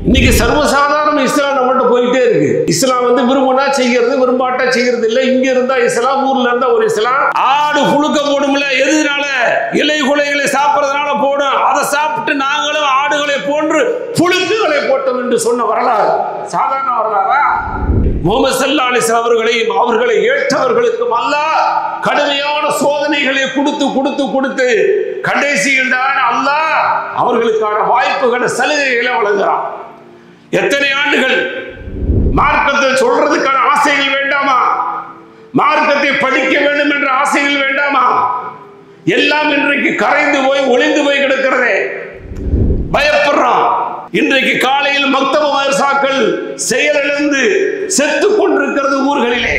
இன்னைக்கு சர்வசாதாரண இஸ்லாம் நம்மகிட்ட போயிட்டே இருக்கு. இஸ்லாம் விரும்பினா செய்கிறது, விரும்பாட்டா செய்கிறது இல்லை. இங்க இருந்தா இஸ்லாம், ஊர்ல இருந்தா ஒரு இஸ்லாம். ஆடு புழுக்க போடும்ல, எதுனால? இலை குலைகளை சாப்பிட்றதுனால போடும். அதை சாப்பிட்டு நாங்களும் ஆடுகளை போன்று புழுக்குகளை போட்டோம் என்று சொன்ன வரலாறு சாதாரண வரலாறா? முஹம்மது ஸல்லல்லாஹு அலைஹி வஸல்லம் அவர்களையும் அவர்களை ஏற்றவர்களுக்கும் அல்லாஹ் கடுமையான சோதனைகளை கொடுத்து கடைசியில் தான் அல்லாஹ் அவர்களுக்கான வாய்ப்புகளை, சலுகைகளை வழங்குகிறான். எத்தனை ஆண்டுகள் மார்க்கத்தை சொல்றதுக்கான ஆசைகள் வேண்டாமா? மார்க்கத்தை படிக்க வேண்டும் என்ற ஆசைகள் வேண்டாமா? எல்லாம் இன்றைக்கு கரைந்து போய் ஒளிந்து போய் கிடக்கிறதே. பயப்படுறான். இன்றைக்கு காலையில் மக்தப மதரசாக்கள் செயலிழந்து செத்து கொண்டிருக்கிறது ஊர்களிலே.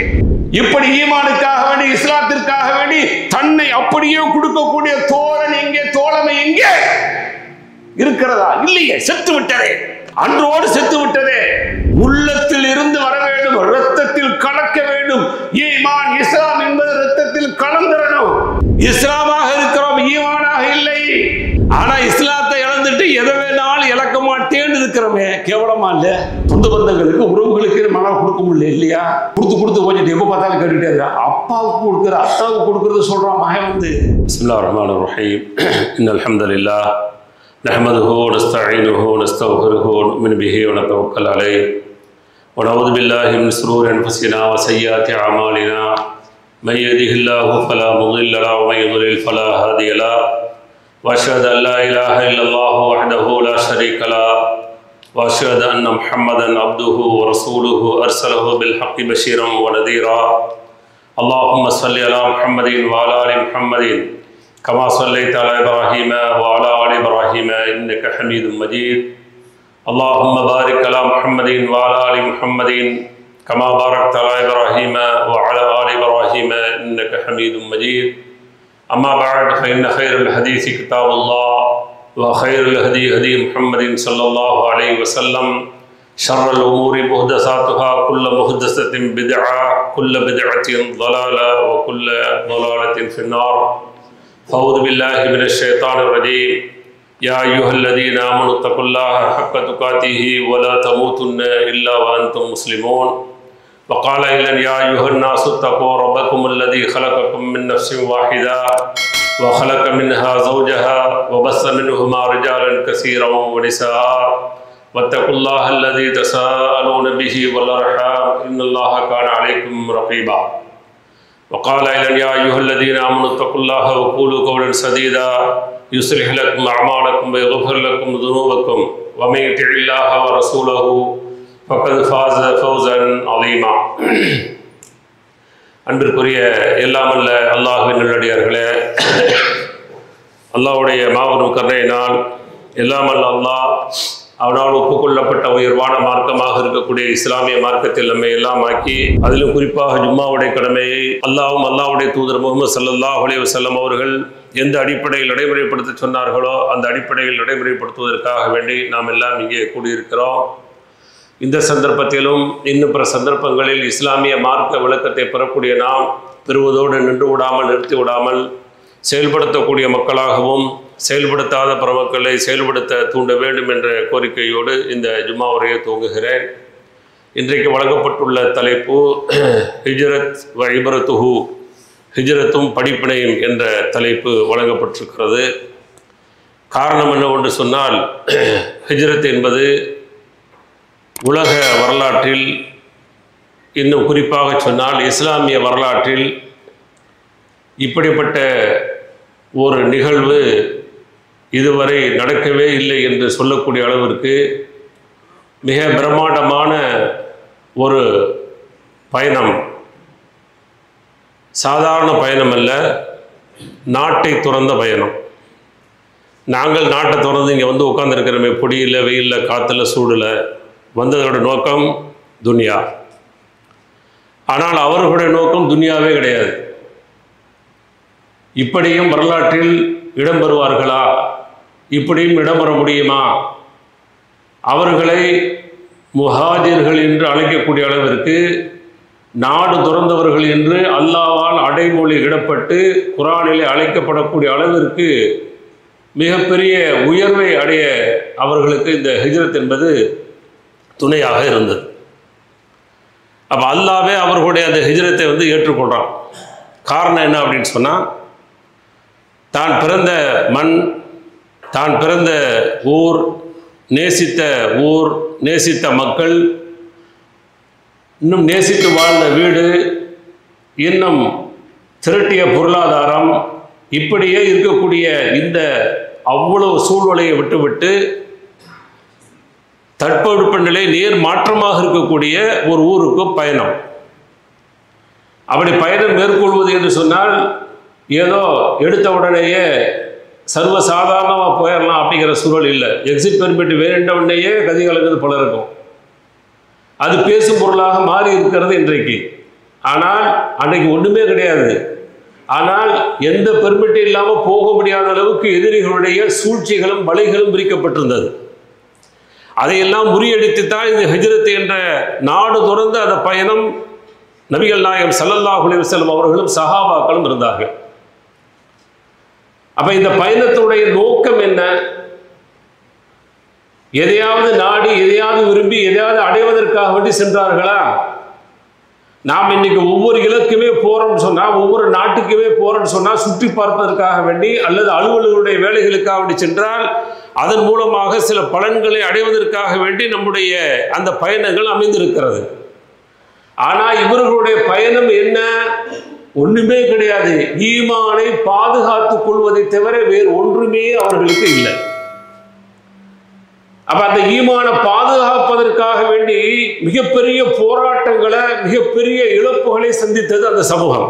இப்படி ஈமானுக்காக வேண்டி, இஸ்லாத்திற்காக வேண்டி தன்னை அப்படியே கொடுக்கக்கூடிய தோழன் எங்கே, தோழமை எங்கே இருக்கிறதா? இல்லையே, செத்து விட்டதே, அன்றோடு செத்து விட்டதே. உள்ளத்தில் இருந்து வர வேண்டும், ரத்தத்தில் கலக்க வேண்டும். ஈமான் இஸ்லாம் என்பது ரத்தத்தில் கலந்துடணும். இஸ்லாமாக இருக்கிறோம், ஈமானாக இல்லை. ஆனா இஸ்லாத்தை இழந்துட்டு எதை வேணாலும் இழக்க மாட்டேன்னு இருக்கிறோமே, கேவலமா இல்ல? சொந்த பந்தங்களுக்கு, உறவுகளுக்கு மனம் கொடுக்க முடியல இல்லையா? கொடுத்து கொஞ்சம் எப்ப பார்த்தாலும் கேட்டுட்டே இருக்கா. அப்பாவுக்கு கொடுக்குற, அத்தாவுக்கு கொடுக்கறது சொல்றான் மகன் பிஸ்மில்லாஹிர் ரஹ்மானிர் ரஹீம். இன்னல் ஹம்துலில்லாஹ் நஹ்மதுஹு வ நஸ்தஈனுஹு வ நஸ்தக்ஃபிருஹு வ நு'மினு பிஹி வ நதவக்கல் அலைஹி வ நஊது பில்லாஹி மின் ஷுரூரி அன்ஃபுஸினா வ ஸய்யிஆத்தி அமாலினா மன் யஹ்திஹில்லாஹு ஃபலா முضில்ல லஹு வ மன் யுضلل ஃபலா ஹாதிய லஹு وأشهد أن لا إله إلا الله وحده لا شريك له وأشهد أن محمدا عبده ورسوله أرسله بالحق بشيرا ونذيرا اللهم صل على محمد وعلى آل محمد كما صليت على إبراهيم وعلى آل إبراهيم إنك حميد مجيد اللهم بارك على محمد وعلى آل محمد كما باركت على إبراهيم وعلى آل إبراهيم إنك حميد مجيد أما بعد فإن خير الحديث كتاب الله وخير الهدي هدي محمد صلى الله عليه وسلم شر الأمور محدثاتها كل محدثة بدعة كل بدعة ضلالة وكل ضلالة في النار فأعوذ بالله من الشيطان الرجيم يا أيها الذين آمنوا اتقوا الله حق تقاته ولا تموتن إلا وأنتم مسلمون وقال إذن يا أيها الناس اتقوا ربكم الذي خلقكم من نفس واحدة وخلق منها زوجها وبث منهما رجالا كثيرا ونساء واتقوا الله الذي تساءلون به والأرحام إن الله كان عليكم رقيبا وقال إذن يا أيها الذين آمنوا اتقوا الله وقولوا قولا سديدا يصلح لكم أعمالكم ويغفر لكم ذنوبكم ومن يطع الله ورسوله فقد فاز فوزا عظيما. அன்பிற்குரிய எல்லாமல்ல அல்லாஹ்வின் நல்லடியார்களே, அல்லாஹ்வுடைய மாபெரும் கருணையினால் எல்லாமல்ல அல்லாஹ் அவனால் ஒப்புக்கொள்ளப்பட்ட உயர்வான மார்க்கமாக இருக்கக்கூடிய இஸ்லாமிய மார்க்கத்தில் நம்மை எல்லாம் ஆக்கி, அதிலும் குறிப்பாக ஜும்மாவுடைய கடமையை அல்லாஹ்வும் அல்லாஹ்வுடைய தூதர் முஹம்மது ஸல்லல்லாஹு அலைஹி வஸல்லம் அவர்கள் எந்த அடிப்படையில் நடைமுறைப்படுத்த சொன்னார்களோ அந்த அடிப்படையில் நடைமுறைப்படுத்துவதற்காக வேண்டி நாம் எல்லாம் இங்கே கூடியிருக்கிறோம். இந்த சந்தர்ப்பத்திலும் இன்னும் பிற சந்தர்ப்பங்களில் இஸ்லாமிய மார்க்க விளக்கத்தை பெறக்கூடிய நாம் பெறுவதோடு நின்று விடாமல், நிறுத்தி விடாமல் செயல்படுத்தக்கூடிய மக்களாகவும் செயல்படுத்தாத பிற மக்களை செயல்படுத்த தூண்ட வேண்டும் என்ற கோரிக்கையோடு இந்த ஜும்மா உரையை துவங்குகிறேன். இன்றைக்கு வழங்கப்பட்டுள்ள தலைப்பு ஹிஜ்ரத் வ இப்ரத்துஹு, ஹிஜ்ரத்தும் படிப்பினையும் என்ற தலைப்பு வழங்கப்பட்டிருக்கிறது. காரணம் என்னவென்று சொன்னால், ஹிஜ்ரத் என்பது உலக வரலாற்றில், இன்னும் குறிப்பாக சொன்னால் இஸ்லாமிய வரலாற்றில் இப்படிப்பட்ட ஒரு நிகழ்வு இதுவரை நடக்கவே இல்லை என்று சொல்லக்கூடிய அளவிற்கு மிக பிரம்மாண்டமான ஒரு பயணம். சாதாரண பயணம் அல்ல, நாட்டை துறந்த பயணம். நாங்கள் நாட்டை துறந்து இங்கே வந்து உட்காந்துருக்கிறோமே, பொடியில், வெயிலில், காற்றுல, சூடில். வந்ததோட நோக்கம் துனியா. ஆனால் அவர்களுடைய நோக்கம் துனியாவே கிடையாது. இப்படியும் வரலாற்றில் இடம்பெறுவார்களா? இப்படியும் இடம்பெற முடியுமா? அவர்களை முஹாஜிர்கள் என்று அழைக்கக்கூடிய அளவிற்கு, நாடு துறந்தவர்கள் என்று அல்லாஹ்வால் அடைமொழி இடப்பட்டு குர்ஆனிலே அழைக்கப்படக்கூடிய அளவிற்கு மிகப்பெரிய உயர்வை அடைய அவர்களுக்கு இந்த ஹிஜ்ரத் என்பது துணையாக இருந்தது. அப்போ அல்லாவே அவர்களுடைய அந்த ஹிஜ்ரத்தை வந்து ஏற்றுக்கொள்கிறான். காரணம் என்ன அப்படின்னு சொன்னால், தான் பிறந்த மண், தான் பிறந்த ஊர், நேசித்த மக்கள், இன்னும் நேசித்து வாழ்ந்த வீடு, இன்னும் திரட்டிய பொருளாதாரம், இப்படியே இருக்கக்கூடிய இந்த அவ்வளவு சூழ்நிலையை விட்டுவிட்டு தட்பவெப்ப நிலை நேர் மாற்றமாக இருக்கக்கூடிய ஒரு ஊருக்கு பயணம். அப்படி பயணம் மேற்கொள்வது என்று சொன்னால் ஏதோ எடுத்த உடனேயே சர்வசாதாரணமாக போயிடலாம் அப்படிங்கிற சூழல் இல்லை. எக்ஸிட் பெர்மிட் வேண்ட உடனேயே கதிகலங்கிறது போல இருக்கும். அது பேசும் பொருளாக மாறி இருக்கிறது இன்றைக்கு. ஆனால் அன்றைக்கு ஒன்றுமே கிடையாது. ஆனால் எந்த பெர்மிட்டும் இல்லாமல் போக முடியாத அளவுக்கு எதிரிகளுடைய சூழ்ச்சிகளும் வலைகளும் விரிக்கப்பட்டிருந்தது. அதையெல்லாம் முறியடித்து தான் இந்த ஹிஜ்ரத் என்ற நாடு துறந்த அந்த பயணம் நபிகள் நாயகம் ஸல்லல்லாஹு அலைஹி வஸல்லம் அவர்களும் சஹாபாக்களும் இருந்தார்கள். அப்ப இந்த பயணத்துடைய நோக்கம் என்ன? எதையாவது நாடி, எதையாவது விரும்பி, எதையாவது அடைவதற்காக வேண்டி சென்றார்களா? நாம் இன்னைக்கு ஒவ்வொரு இலக்குமே போறோம்னு சொன்னா, ஒவ்வொரு நாட்டுக்குமே போறோம்னு சொன்னா சுற்றி பார்ப்பதற்காக வேண்டி அல்லது அலுவலர்களுடைய வேலைகளுக்காக வேண்டி சென்றால் அதன் மூலமாக சில பலன்களை அடைவதற்காக வேண்டி நம்முடைய அந்த பயணங்கள் அமைந்திருக்கிறது. ஆனா இவர்களுடைய பயணம் என்ன? ஒண்ணுமே கிடையாது. ஈமானை பாதுகாத்துக் கொள்வதை தவிர வேறு ஒன்றுமே அவர்களுக்கு இல்லை. அப்ப அந்த ஈமானை பாதுகாப்பதற்காக வேண்டி மிகப்பெரிய போராட்டங்களை, மிகப்பெரிய இழப்புகளை சந்தித்தது அந்த சமூகம்.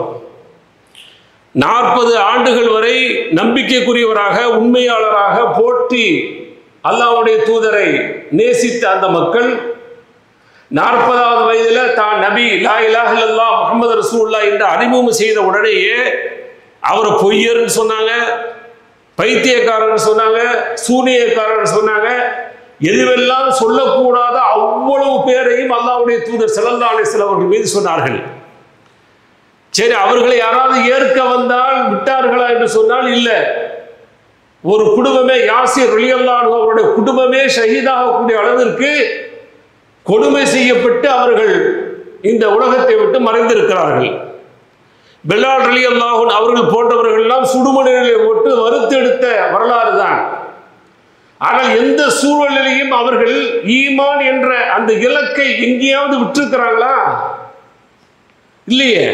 40 ஆண்டுகள் வரை நம்பிக்கைக்குரியவராக, உண்மையாளராக போற்றி அல்லாஹ்வுடைய தூதரை நேசித்த அந்த மக்கள் 40வது வயதுல தான் நபி லா இலாஹ இல்லல்லாஹ் முஹம்மது ரசூலுல்லாஹ் என்று அறிமுகம் செய்த உடனேயே அவரை பொய்யர்னு சொன்னாங்க, பைத்தியக்காரன் சொன்னாங்க, சூனியக்காரன் சொன்னாங்க. எதுவெல்லாம் சொல்லக்கூடாத அவ்வளவு பேரையும் அல்லாஹ்வுடைய தூதர் ஸல்லல்லாஹு அலைஹி வஸல்லம் அவர்கள் மீது சொன்னார்கள். சரி, அவர்களை யாராவது ஏற்க வந்தால் விட்டார்களா என்று சொன்னால் இல்லை. ஒரு குடும்பமே, யாசிர் ரலியல்லாஹு அன்ஹு அவருடைய குடும்பமே ஷஹீதாகக்கூடிய அளவிற்கு கொடுமை செய்யப்பட்டு அவர்கள் இந்த உலகத்தை விட்டு மறைந்திருக்கிறார்கள். பிலால் ரலியல்லாஹு அன்ஹு அவர்கள் போன்றவர்கள் எல்லாம் சுடுமணிகளை போட்டு வறுத்தெடுத்த வரலாறு தான். ஆனால் எந்த சூழலிலையும் அவர்கள் ஈமான் என்ற அந்த இலக்கை எங்கேயாவது விட்டிருக்கிறாங்களா? இல்லையே.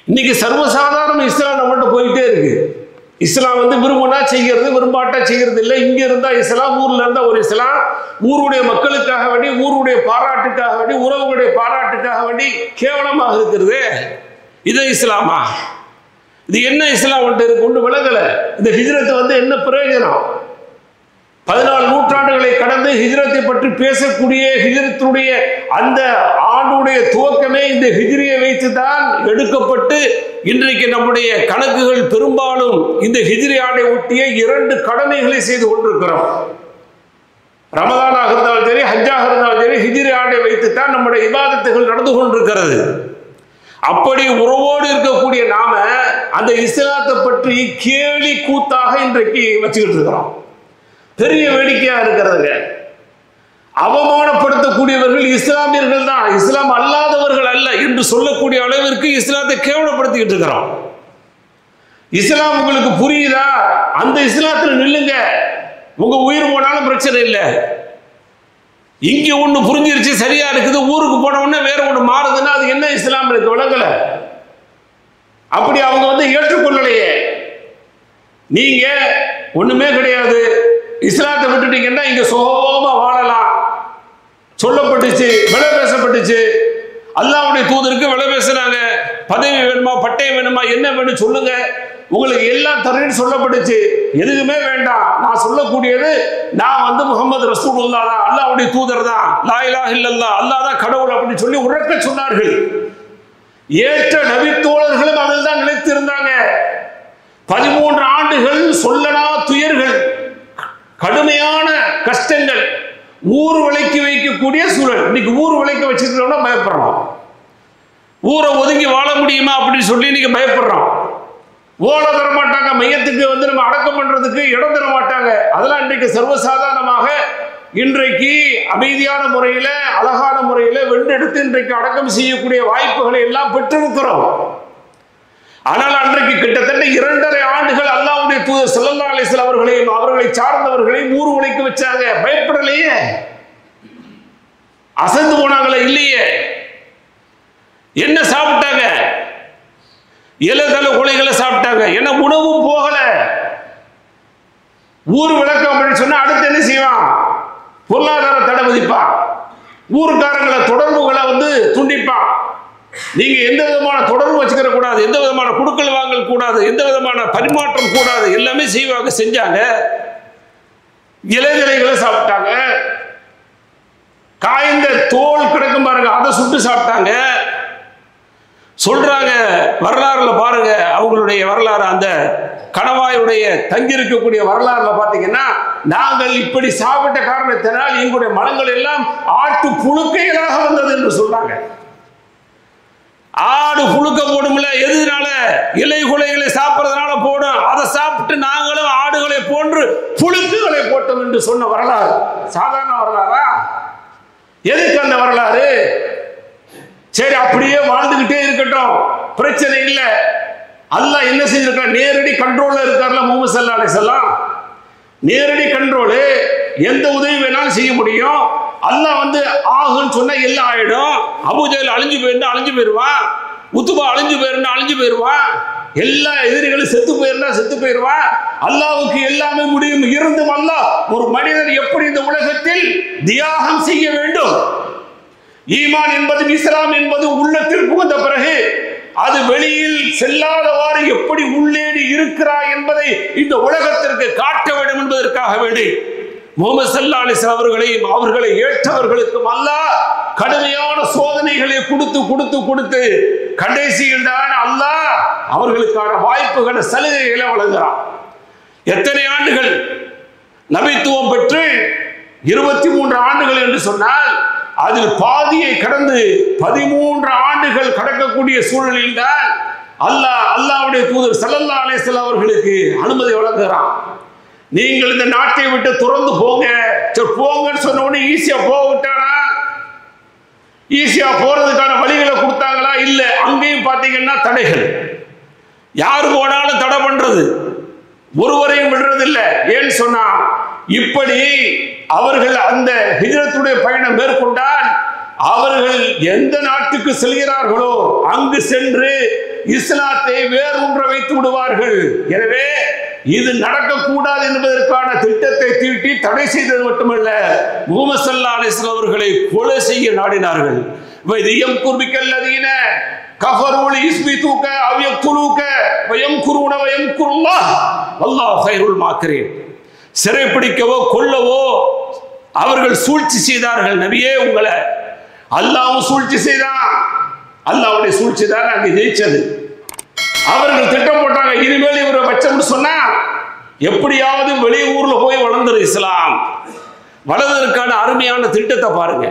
இன்னைக்கு சர்வசாதாரண இஸ்லாம் நம்மகிட்ட போயிட்டே இருக்கு. இஸ்லாம் வந்து விரும்பினா செய்கிறது, விரும்பாட்டா செய்கிறது இல்லை. இங்க இருந்தா இஸ்லாம், ஊர்ல இருந்தா ஒரு இஸ்லாம். ஊருடைய மக்களுக்காக வேண்டி, ஊருடைய பாராட்டுக்காக வேண்டி, உறவுகளுடைய பாராட்டுக்காக வேண்டி கேவலமாக இருக்கிறது. இது இஸ்லாமா? இது என்ன இஸ்லாம் இருக்கு? ஒன்று விலகல. இந்த ஹிஜ்ரத் வந்து என்ன பிரயோஜனம்? 14 நூற்றாண்டுகளை கடந்து ஹிஜ்ரத்தை பற்றி பேசக்கூடிய ஹிஜ்ரத்துடைய அந்த ஆண்டுடைய துவக்கமே இந்த ஹிஜ்ரியை வைத்து தான் எடுக்கப்பட்டு இன்றைக்கு நம்முடைய கணக்குகள் பெரும்பாலும் இந்த ஹிஜ்ரி ஆண்டை ஒட்டிய 2 கடமைகளை செய்து கொண்டிருக்கிறோம். ரமதானாக இருந்தாலும் சரி, ஹஜ்ஜாக இருந்தாலும் சரி, ஹிஜ்ரி ஆண்டை வைத்துத்தான் நம்முடைய இபாதத்துகள் நடந்து கொண்டிருக்கிறது. அப்படி உறவோடு இருக்கக்கூடிய நாம அந்த இஸ்லாத்தை பற்றி கேலி கூத்தாக இன்றைக்கு வச்சுக்கிட்டு இருக்கிறோம். பெரிய வேடிக்கையா இருக்கிறதுங்க. அவமானப்படுத்தக்கூடியவர்கள் இஸ்லாமியர்கள் தான், இஸ்லாம் அல்லாதவர்கள் அல்ல என்று சொல்லக்கூடிய அளவிற்கு இஸ்லாத்தை கேவலப்படுத்திக்கிட்டு இருக்கிறோம். இஸ்லாம் உங்களுக்கு புரியுதா? அந்த இஸ்லாத்தில் நில்லுங்க. உங்க உயிர் போனாலும் பிரச்சனை இல்லை. இங்க ஒண்ணு புரிஞ்சிருச்சு, சரியா இருக்குது, ஊருக்கு போன உடனே வேற ஒண்ணு மாறுதுன்னா அது என்ன இஸ்லாம் இருக்கு? விளங்கல. அப்படி அவங்க வந்து ஏற்றுக்கொள்ளலையே. நீங்க ஒண்ணுமே கிடையாது, இஸ்லாத்தை விட்டுட்டீங்கன்னா இங்க சுகமா வாழலாம் சொல்லப்பட்டுச்சு, விலை பேசப்பட்டுச்சு. அல்லாஹ்வுடைய தூதருக்கு விலை பேசுறாங்க. பதவி வேணுமா, பட்டயம் வேணுமா, என்ன வேணும் சொல்லுங்க, உங்களுக்கு எல்லாம் தரேன்னு சொல்லப்பட்டுச்சு. எதுவுமே வேண்டாம், நான் சொல்லக்கூடியது நான் வந்து முஹம்மது ரசூலுல்லாஹ் தான், அல்லாஹ்வுடைய தூதர் தான், லா இலாஹ இல்லல்லாஹ், அல்லாஹ் தான் கடவுள் அப்படின்னு சொல்லி உறக்க சொன்னார்கள். ஏற்ற நபித்தோழர்களும் அதில் தான் நிலைத்து இருந்தாங்க. 13 ஆண்டுகள் சொல்லனா துயர்கள், கடுமையான கஷ்டங்கள், ஊர் விலைக்கு வைக்கக்கூடிய சூழல். இன்னைக்கு ஊர் விலைக்கு வச்சிருக்கோம்னா பயப்படுறோம். ஊரை ஒதுங்கி வாழ முடியுமா அப்படின்னு சொல்லி இன்னைக்கு பயப்படுறோம். ஓட தர மாட்டாங்க, மையத்துக்கு வந்து நம்ம அடக்கம் பண்றதுக்கு இடம் தர மாட்டாங்க. அதெல்லாம் இன்றைக்கு சர்வசாதாரணமாக இன்றைக்கு அமைதியான முறையில் அழகான முறையில் வென்றெடுத்து இன்றைக்கு அடக்கம் செய்யக்கூடிய வாய்ப்புகளை எல்லாம் பெற்றிருக்கிறோம். ஆனால் அன்றைக்கு கிட்டத்தட்ட 2.5 ஆண்டுகள் அல்லாஹ்வுடைய தூதர் ஸல்லல்லாஹு அலைஹி வஸல்லம் அவர்களையும் அவர்களை சார்ந்தவர்களையும் ஊர் உழைக்க வச்சாங்க. பயப்படலையே, அசந்து போனாங்களே இல்லையே. என்ன சாப்பிட்டாங்க? இலதலை கொலைகளை சாப்பிட்டாங்க. என்ன உணவும் போகல. ஊர் விளக்கம் அப்படின்னு சொன்னா அடுத்து என்ன செய்வான்? பொருளாதார தடை விதிப்பான். ஊருக்காரங்களை தொடர்புகளை துண்டிப்பான். நீங்க எந்த விதமான தொடர்பு வச்சுக்கிற கூடாது, எந்த விதமான குடுக்கல் வாங்கல் கூடாது, எந்த விதமான பரிமாற்றம் கூடாது. எல்லாமே செய்வாங்க, செஞ்சாங்க. இலைகளை சாப்பிட்டாங்க. காய்ந்த தோல் கிடக்கும் பாருங்க, அதை சுட்டு சாப்பிட்டாங்க. சொல்றாங்க வரலாறுல பாருங்க, அவங்களுடைய வரலாறு அந்த கணவாயுடைய தங்கியிருக்கக்கூடிய வரலாறுல பாத்தீங்கன்னா, நாங்கள் இப்படி சாப்பிட்ட காரணத்தினால் எங்களுடைய மலங்கள் எல்லாம் ஆட்டு புழுக்கைகளாக வந்தது என்று சொல்றாங்க. ஆடு புழுக்க போடும்ல, எதுனால? இலை குலைகளை சாப்பிட்றதுனால போடும். அதை சாப்பிட்டு நாங்களும் ஆடுகளை போன்று புழுக்குகளை போட்டோம் என்று சொன்ன வரலாறு சாதாரண வரலாறா? எதுக்கு அந்த வரலாறு? சரி, அப்படியே வாழ்ந்துகிட்டே இருக்கட்டும், பிரச்சனை இல்லை. அல்லாஹ் என்ன செஞ்சிருக்கார்? நேரடி கண்ட்ரோல்ல இருக்கார்ல முஹம்மது ஸல்லல்லாஹு அலைஹி வஸல்லம். நேரடி கண்ட்ரோலு. எந்த உதவி வேணாலும் செய்ய முடியும். அல்லாஹ் ஆகுன்னு சொன்னா எல்லாம் ஆயிடும். அபூஜஹல் அழிஞ்சு போயிருந்தா அழிஞ்சு போயிருவான். உத்துபா அழிஞ்சு போயிருந்தா அழிஞ்சு போயிருவான். எல்லா எதிரிகளும் செத்து போயிருந்தா செத்து போயிருவான். அல்லாஹ்வுக்கு எல்லாமே முடியும். இருந்தும் அல்லாஹ் ஒரு மனிதன் எப்படி இந்த உலகத்தில் தியாகம் செய்ய வேண்டும், ஈமான் என்பது இஸ்லாம் என்பது உள்ளத்தில் புகுந்த பிறகு அது வெளியில் செல்லாதவாறு எப்படி உள்ளேடி இருக்கிறாய் என்பதை இந்த உலகத்திற்கு காட்ட வேண்டும் என்பதற்காக வேண்டி முஹம்மது ஸல்லல்லாஹு அலைஹி வஸல்லம் அவர்களையும் அவர்களை ஏற்றவர்களுக்கும் அல்லாஹ் கடுமையான சோதனைகளை கொடுத்து கொடுத்து கொடுத்து கடைசியில் தான் அல்லாஹ் அவர்களுக்கான வாய்ப்புகளை சலுகைகளை வழங்குகிறான். எத்தனை ஆண்டுகள் நபித்துவம் பெற்று 23 ஆண்டுகள் என்று சொன்னால் அதில் பாதியை கடந்து 13 ஆண்டுகள் கடக்கக்கூடிய சூழலில் தான் அல்லாஹ்வுடைய தூதர் ஸல்லல்லாஹு அலைஹி வஸல்லம் அவர்களுக்கு அனுமதி வழங்குகிறான். நீங்கள் இந்த நாட்டை விட்டு துறந்து போங்க. போங்கன்னு சொன்ன உடனே ஈஸியா போகவிட்டானா? ஈஸியா போறதுக்கான வழிகளை கொடுத்தாங்களா? இல்ல. அங்கேயும் பாத்தீங்கன்னா தடைகள். யாரு போனாலும் தடை பண்றது, ஒருவரையும் விடுறது இல்லை. ஏன்னு சொன்னா இப்படி அவர்கள் அந்த ஹிஜ்ரத்துடைய பயணம் மேற்கொண்டால் அவர்கள் எந்த நாட்டுக்கு செல்கிறார்களோ அங்கு சென்று இஸ்லாத்தை வேரூன்ற வைத்து விடுவார்கள். எனவே இது நடக்கக்கூடாது என்பதற்கான திட்டத்தை தீட்டி தடை செய்தது மட்டுமல்ல, முஹம்மது ஸல்லல்லாஹு அலைஹி வஸல்லம் அவர்களை கொலை செய்ய நாடினார்கள். வைதியம் குர்பிக்கல்லதீன கஃபரூல் இஸ்பிதுக அவ் யக்துலுக வயம்குருன வயம்குருல்லாஹ் வல்லாஹு கைருல் மாக்கிரீன். சிறைப்பிடிக்கவோ கொல்லவோ அவர்கள் சூழ்ச்சி செய்தார்கள். நபியே, உங்களை அல்லாஹ்வும் சூழ்ச்சி செய்தான். அல்லாஹ்வுடைய சூழ்ச்சி தான் அங்கே ஜெயிச்சது. அவர்கள் திட்டம் போட்டாங்க, இனிமேல் இவரை வச்சோம்னு சொன்னா எப்படியாவது வெளியூர்ல போய் வளர்ந்துரு இஸ்லாம். வளர்ந்ததற்கான அருமையான திட்டத்தை பாருங்க.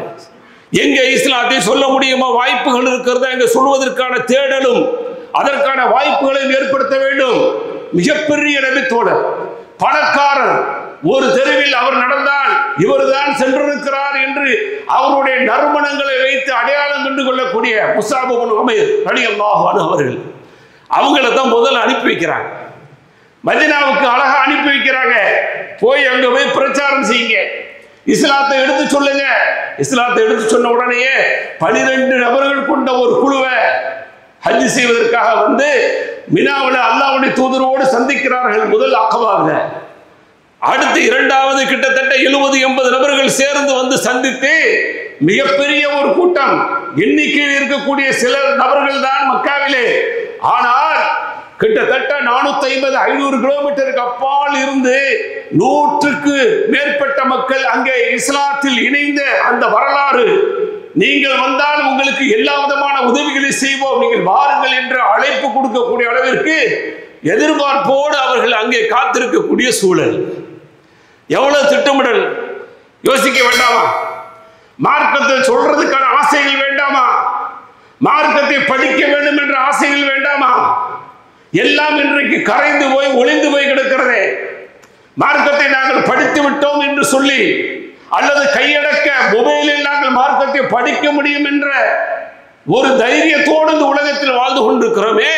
எங்க இஸ்லாத்தை சொல்ல முடியுமா வாய்ப்புகள் இருக்கிறதா எங்க சொல்வதற்கான தேடலும் அதற்கான வாய்ப்புகளை ஏற்படுத்த வேண்டும். மிகப்பெரிய நபித்தோழர், பணக்காரர், ஒரு தெருவில் அவர் நடந்தால் இவர்தான் சென்றிருக்கிறார் என்று அவருடைய நறுமணங்களை வைத்து அடையாளம் கண்டு கொள்ளக்கூடிய முஸாப் இப்னு உமைர் ரலியல்லாஹு அன்ஹு அவர்கள் அவங்கள தான் முதல்ல அனுப்பி வைக்கிறாங்க. மதீனாவுக்கு அழகா அனுப்பி வைக்கிறாங்க. போய் அங்க போய் பிரச்சாரம் செய்யுங்க, இஸ்லாத்தை எடுத்து சொல்லுங்க. இஸ்லாத்தை எடுத்து சொன்ன உடனேயே 12 நபர்கள் கொண்ட ஒரு குழுவை ஹஜ் செய்வதற்காக மினாவில் அல்லாஹ்வுடைய தூதரோடு சந்திக்கிறார்கள். முதல் அக்கபாவில். அடுத்து இரண்டாவது கிட்டத்தட்ட 70-80 நபர்கள் சேர்ந்து சந்தித்து மிகப்பெரிய ஒரு கூட்டம், எண்ணிக்கையில் இருக்கக்கூடிய சில நபர்கள் தான் மக்காவிலே. ஆனால் கிட்டத்தட்ட 450-500 கிலோமீட்டருக்கு அப்பால் இருந்து 100க்கு மேற்பட்ட மக்கள் அங்கே இஸ்லாத்தில் இணைந்த அந்த வரலாறு. நீங்கள் வந்தால் உங்களுக்கு எல்லா விதமான உதவிகளை செய்வோம், நீங்கள் வாருங்கள் என்று அழைப்பு கொடுக்கக்கூடிய அளவிற்கு எதிர்பார்ப்போடு அவர்கள் அங்கே காத்திருக்கக்கூடிய சூழல். எவ்வளவு திட்டமிடல் யோசிக்க வேண்டாமா? மார்க்கத்தை சொல்றதுக்கான ஆசைகள் வேண்டாமா? மார்க்கத்தை படிக்க வேண்டும் என்ற ஆசைகள் வேண்டாமா? எல்லாம் இன்றைக்கு கரைந்து போய் ஒளிந்து போய் கிடக்கிறதே. மார்க்கத்தை நாங்கள் படித்து விட்டோம் என்று சொல்லி அல்லது கையடக்க மொபைலில் நாங்கள் மார்க்கத்தை படிக்க முடியும் என்ற ஒரு தைரியத்தோடு இந்த உலகத்தில் வாழ்ந்து கொண்டிருக்கிறோமே,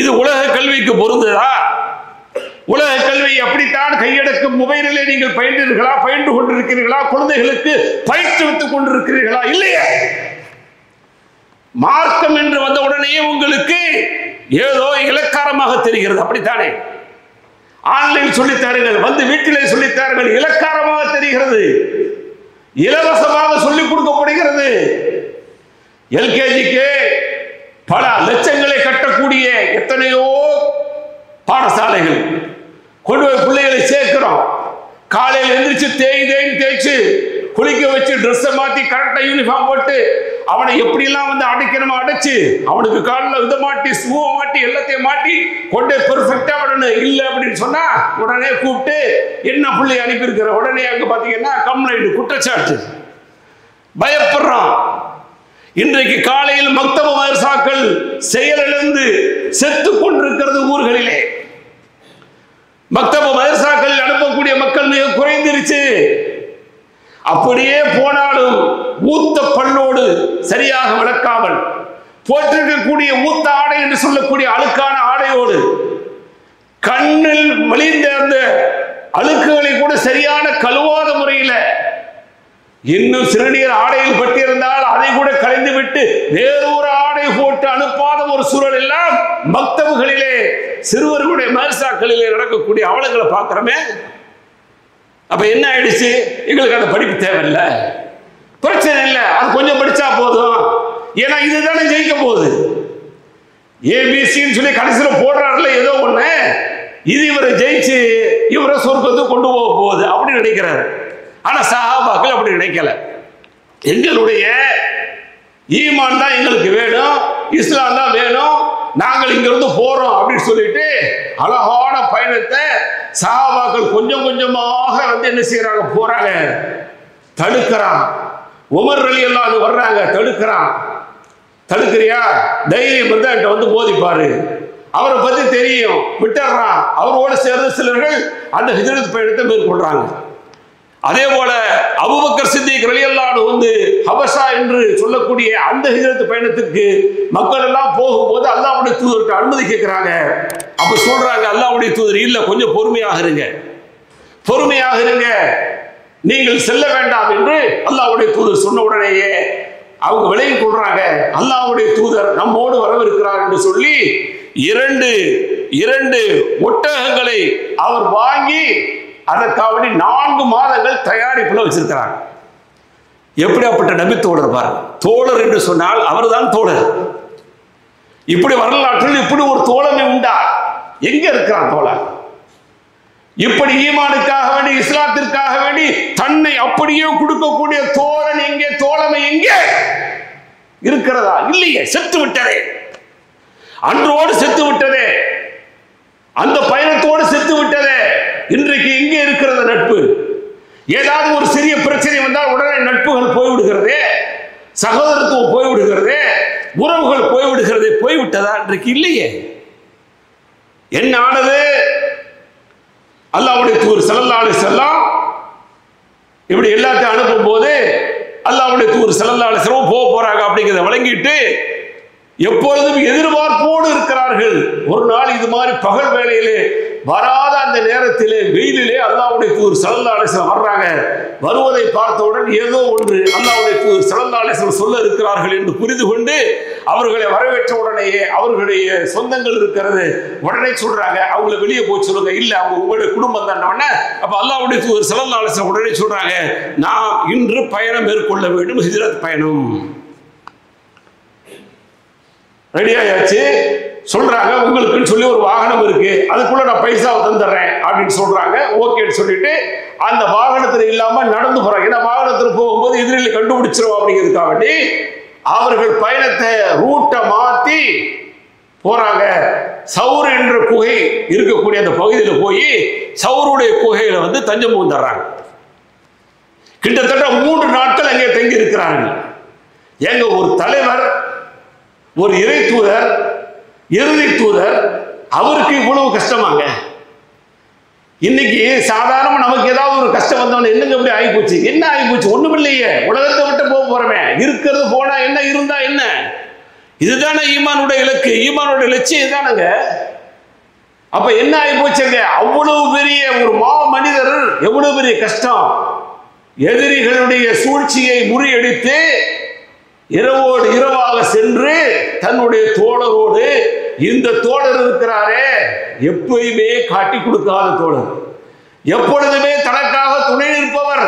இது உலக கல்விக்கு பொருந்ததா? உலக கல்வி அப்படித்தான் கையடக்கும் மொபைலிலே நீங்கள் பயின்று கொண்டிருக்கிறீர்களா? குழந்தைகளுக்கு பயிற்றுவித்துக் கொண்டிருக்கிறீர்களா? இல்லையே. மார்க்கம் என்று வந்த உடனே உங்களுக்கு ஏதோ இலக்காரமாக தெரிகிறது, அப்படித்தானே? ஆன்லைன் சொல்லித்தார்கள், வந்து வீட்டிலே சொல்லித்தார்கள், இலக்காரமாக தெரிகிறது, இலவசமாக சொல்லிக் கொடுக்கப்படுகிறது. எல்கேஜிக்கு பல லட்சங்களை கட்டக்கூடிய எத்தனையோ பாடசாலைகள் கொண்டு போய் பிள்ளைகளை சேர்க்கிறோம். காலையில் எந்திரிச்சு தேய்ச்சு குளிக்க வச்சு ட்ரெஸ்ஸை மாற்றி கரெக்டாக யூனிஃபார்ம் போட்டு அவனை எப்படிலாம் வந்து அடைக்கணுமோ அடைச்சு அவனுக்கு காலில் இதை மாட்டி ஷூவை மாட்டி எல்லாத்தையும் மாட்டி கொண்டே பெர்ஃபெக்டாக விடணும். இல்லை அப்படின்னு சொன்னா உடனே கூப்பிட்டு என்ன பிள்ளை அனுப்பியிருக்கிற உடனே அங்கே பார்த்தீங்கன்னா கம்ப்ளைண்ட், குற்றச்சாட்டு, பயப்படுறான். இன்றைக்கு காலையில் மக்தப மதரசாக்கள் செயலிழந்து செத்து கொண்டிருக்கிறது ஊர்களிலே. மக்தப மதரசாக்கள் அனுப்பக்கூடிய மக்கள் மிக குறைந்திருச்சு. அப்படியே போனாலும் ஊத்த பல்லோடு சரியாக விளக்காமல் போட்டிருக்கக்கூடிய ஊத்த ஆடை என்று சொல்லக்கூடிய அழுக்கான ஆடையோடு கண்ணில் மலிந்த அந்த அழுக்குகளை கூட சரியான கழுவாத முறையில், இன்னும் சிறுநீர் ஆடையில் பட்டிருந்தால் அதை கூட கலைந்து விட்டு வேறொரு ஆடை போட்டு அனுப்பாத ஒரு சூழல் எல்லாம் மக்தபுகளிலே சிறுவர்களுடைய மதரசாக்களிலே நடக்கக்கூடிய அவலங்களை பார்க்கிறோமே. அப்ப என்ன ஆயிடுச்சு? எங்களுக்கு அந்த படிப்பு தேவையில்லை, பிரச்சனை இல்லை, அது கொஞ்சம் படிச்சா போதும், ஏன்னா இதுதானே ஜெயிக்க போகுது. ஏபிசின்னு சொல்லி கடைசியில் போடுறாருல ஏதோ ஒண்ணு, இது இவரை ஜெயிச்சு இவரை சொர்க்கத்துக்கு கொண்டு போக போகுது அப்படின்னு நினைக்கிறாரு. ஆனா சஹாபாக்கள் அப்படி நினைக்கல. எங்களுடைய ஈமான் தான் எங்களுக்கு வேணும், இஸ்லாம் தான் வேணும், நாங்கள் இங்கிருந்து போறோம் அப்படின்னு சொல்லிட்டு அழகான பயணத்தை சஹாபாக்கள் கொஞ்சம் கொஞ்சமாக வந்து என்ன செய்யறாங்க, போறாங்க, தடுக்கிறான். உமர் ரலியல்லாஹு அன்ஹு வர்றாங்க, தடுக்கிறான். தடுக்கிறியா, தைரியம் வந்து என்கிட்ட வந்து மோதிப்பாரு, அவரை பத்தி தெரியும், விட்டுறான். அவரோடு சேர்ந்து சிலர்கள் அந்த ஹிஜ்ரத் பயணத்தை மேற்கொள்றாங்க. அதே போல அபூபக்கர் சித்திக் ரலியல்லாஹு அன்ஹு வந்து ஹபஷா என்று சொல்லக்கூடிய அந்த ஹிஜ்ரத் பயணத்துக்கு மக்கள் எல்லாம் போகும்போது அல்லாஹ்வுடைய தூதருக்கு அனுமதி கேட்கிறாங்க. அப்ப சொல்றாங்க, அல்லாஹ்வுடைய தூதர் இல்ல, கொஞ்சம் பொறுமையாக இருங்க, பொறுமையாக இருங்க, நீங்கள் செல்ல வேண்டாம் என்று அல்லாஹ்வுடைய தூதர் சொன்ன உடனேயே அவங்க விலகி கொள்றாங்க. அல்லாஹ்வுடைய தூதர் நம்மோடு வரவிருக்கிறார் என்று சொல்லி இரண்டு ஒட்டகங்களை அவர் வாங்கி அதற்காக 4 மாதங்கள் தயாரிப்புல வச்சிருக்கிறார். எப்படியாப்பட்ட நபி தோழர் பாரு. தோழர் என்று சொன்னால் அவர்தான் தோழர். இப்படி வரலாற்றில் இப்படி ஒரு தோழமை உண்டா? எங்க இருக்கிறான் தோழர்? இப்படி ஈமானுக்காக வேண்டி, இஸ்லாத்திற்காக வேண்டி தன்னை அப்படியே கொடுக்கக்கூடிய தோழன் எங்கே? தோழமை எங்கே இருக்கிறதா? இல்லையே, செத்து விட்டதே, அன்றோடு செத்து விட்டதே, அந்த பயணத்தோடு செத்து விட்டதே. இன்றைக்கு இங்கே இருக்கிறது நட்பு. ஏதாவது ஒரு சிறிய பிரச்சனை வந்தால் உடனே நட்புகள் போய்விடுகிறது, சகோதரத்துவம் போய்விடுகிறது, உறவுகள் போய்விடுகிறது. போய்விட்டதா? இன்றைக்கு இல்லையே. என்ன ஆனது? அல்லாஹ்வுடைய தூதர் ஸல்லல்லாஹு அலைஹி வஸல்லம் இப்படி எல்லாத்தையும் அனுப்பும் போது அல்லாஹ்வுடைய தூதர் ஸல்லல்லாஹு அலைஹி வஸல்லம் போறாங்க அப்படிங்கிறத வழங்கிட்டு எப்பொழுதும் எதிர்பார்ப்போடு இருக்கிறார்கள். ஒரு நாள் இது மாதிரி பகல் வேளையிலே வராத அந்த நேரத்திலே வெயிலிலே அல்லாஹ்வுடைய தூதர் ஸல்லல்லாஹு அலைஹி வஸல்லம் வர்றாங்க. வருவதை பார்த்தவுடன் ஏதோ ஒன்று அல்லாஹ்வுடைய தூதர் ஸல்லல்லாஹு அலைஹி வஸல்லம் சொல்ல இருக்கிறார்கள் என்று புரிந்து கொண்டு அவர்களை வரவேற்ற உடனேயே அவர்களுடைய சொந்தங்கள் இருக்கிறது, உடனே சொல்றாங்க, அவங்களை வெளியே போய் சொல்லுங்க. இல்ல, அவங்க உங்களுடைய குடும்பம் தான். அப்ப அல்லாஹ்வுடைய தூதர் ஸல்லல்லாஹு அலைஹி வஸல்லம் உடனே சொல்றாங்க, நாம் இன்று பயணம் மேற்கொள்ள வேண்டும், ஹிஜ்ரத் பயணம். ரெடி ஆயாச்சு. சொல்றாங்க, உங்களுக்குன்னு சொல்லி ஒரு வாகனம் இருக்கு, அதுக்குள்ள நான் பைசாவை தந்துடுறேன் அப்படின்னு சொல்றாங்க. ஓகேன்னு சொல்லிட்டு அந்த வாகனத்துல இல்லாம நடந்து போறாங்க. ஏன்னா வாகனத்துல போகும்போது எதிரில் கண்டுபிடிச்சிரும் அப்படிங்கிறதுக்காக வேண்டி அவர்கள் பயணத்தை ரூட்டை மாத்தி போறாங்க. சவுர் என்ற குகை இருக்கக்கூடிய அந்த பகுதியில் போய் சவுருடைய குகையில வந்து தஞ்சம் புகுந்துடுறாங்க. கிட்டத்தட்ட 3 நாட்கள் அங்கே தங்கி இருக்கிறார்கள். எங்க ஒரு தலைவர், ஒரு இறை தூதர், இறுதி தூதர், அவருக்கு இவ்வளவு கஷ்டமாங்க? இன்னைக்கு சாதாரண நமக்கு ஏதாவது ஒரு கஷ்டம் வந்தவன என்னங்க இப்படி ஆகிப்போச்சு, என்ன ஆகிப்போச்சு, ஒண்ணும் இல்லையே, உலகத்தை விட்டு போறமே, இருக்கிறது போனா என்ன, இருந்தா என்ன, இதுதானே ஈமானுடைய இலக்கு, ஈமானுடைய லட்சியம் இதுதானுங்க. அப்ப என்ன ஆகிப்போச்சுங்க, அவ்வளவு பெரிய ஒரு மனிதர், எவ்வளவு பெரிய கஷ்டம், எதிரிகளுடைய சூழ்ச்சியை முறியடித்து இரவோடு இரவாக சென்று தன்னுடைய தோழரோடு, இந்த தோழர் இருக்கிறாரே எப்பயுமே காட்டி கொடுக்காத தோழர், எப்பொழுதுமே தனக்காக துணை நிற்பவர்,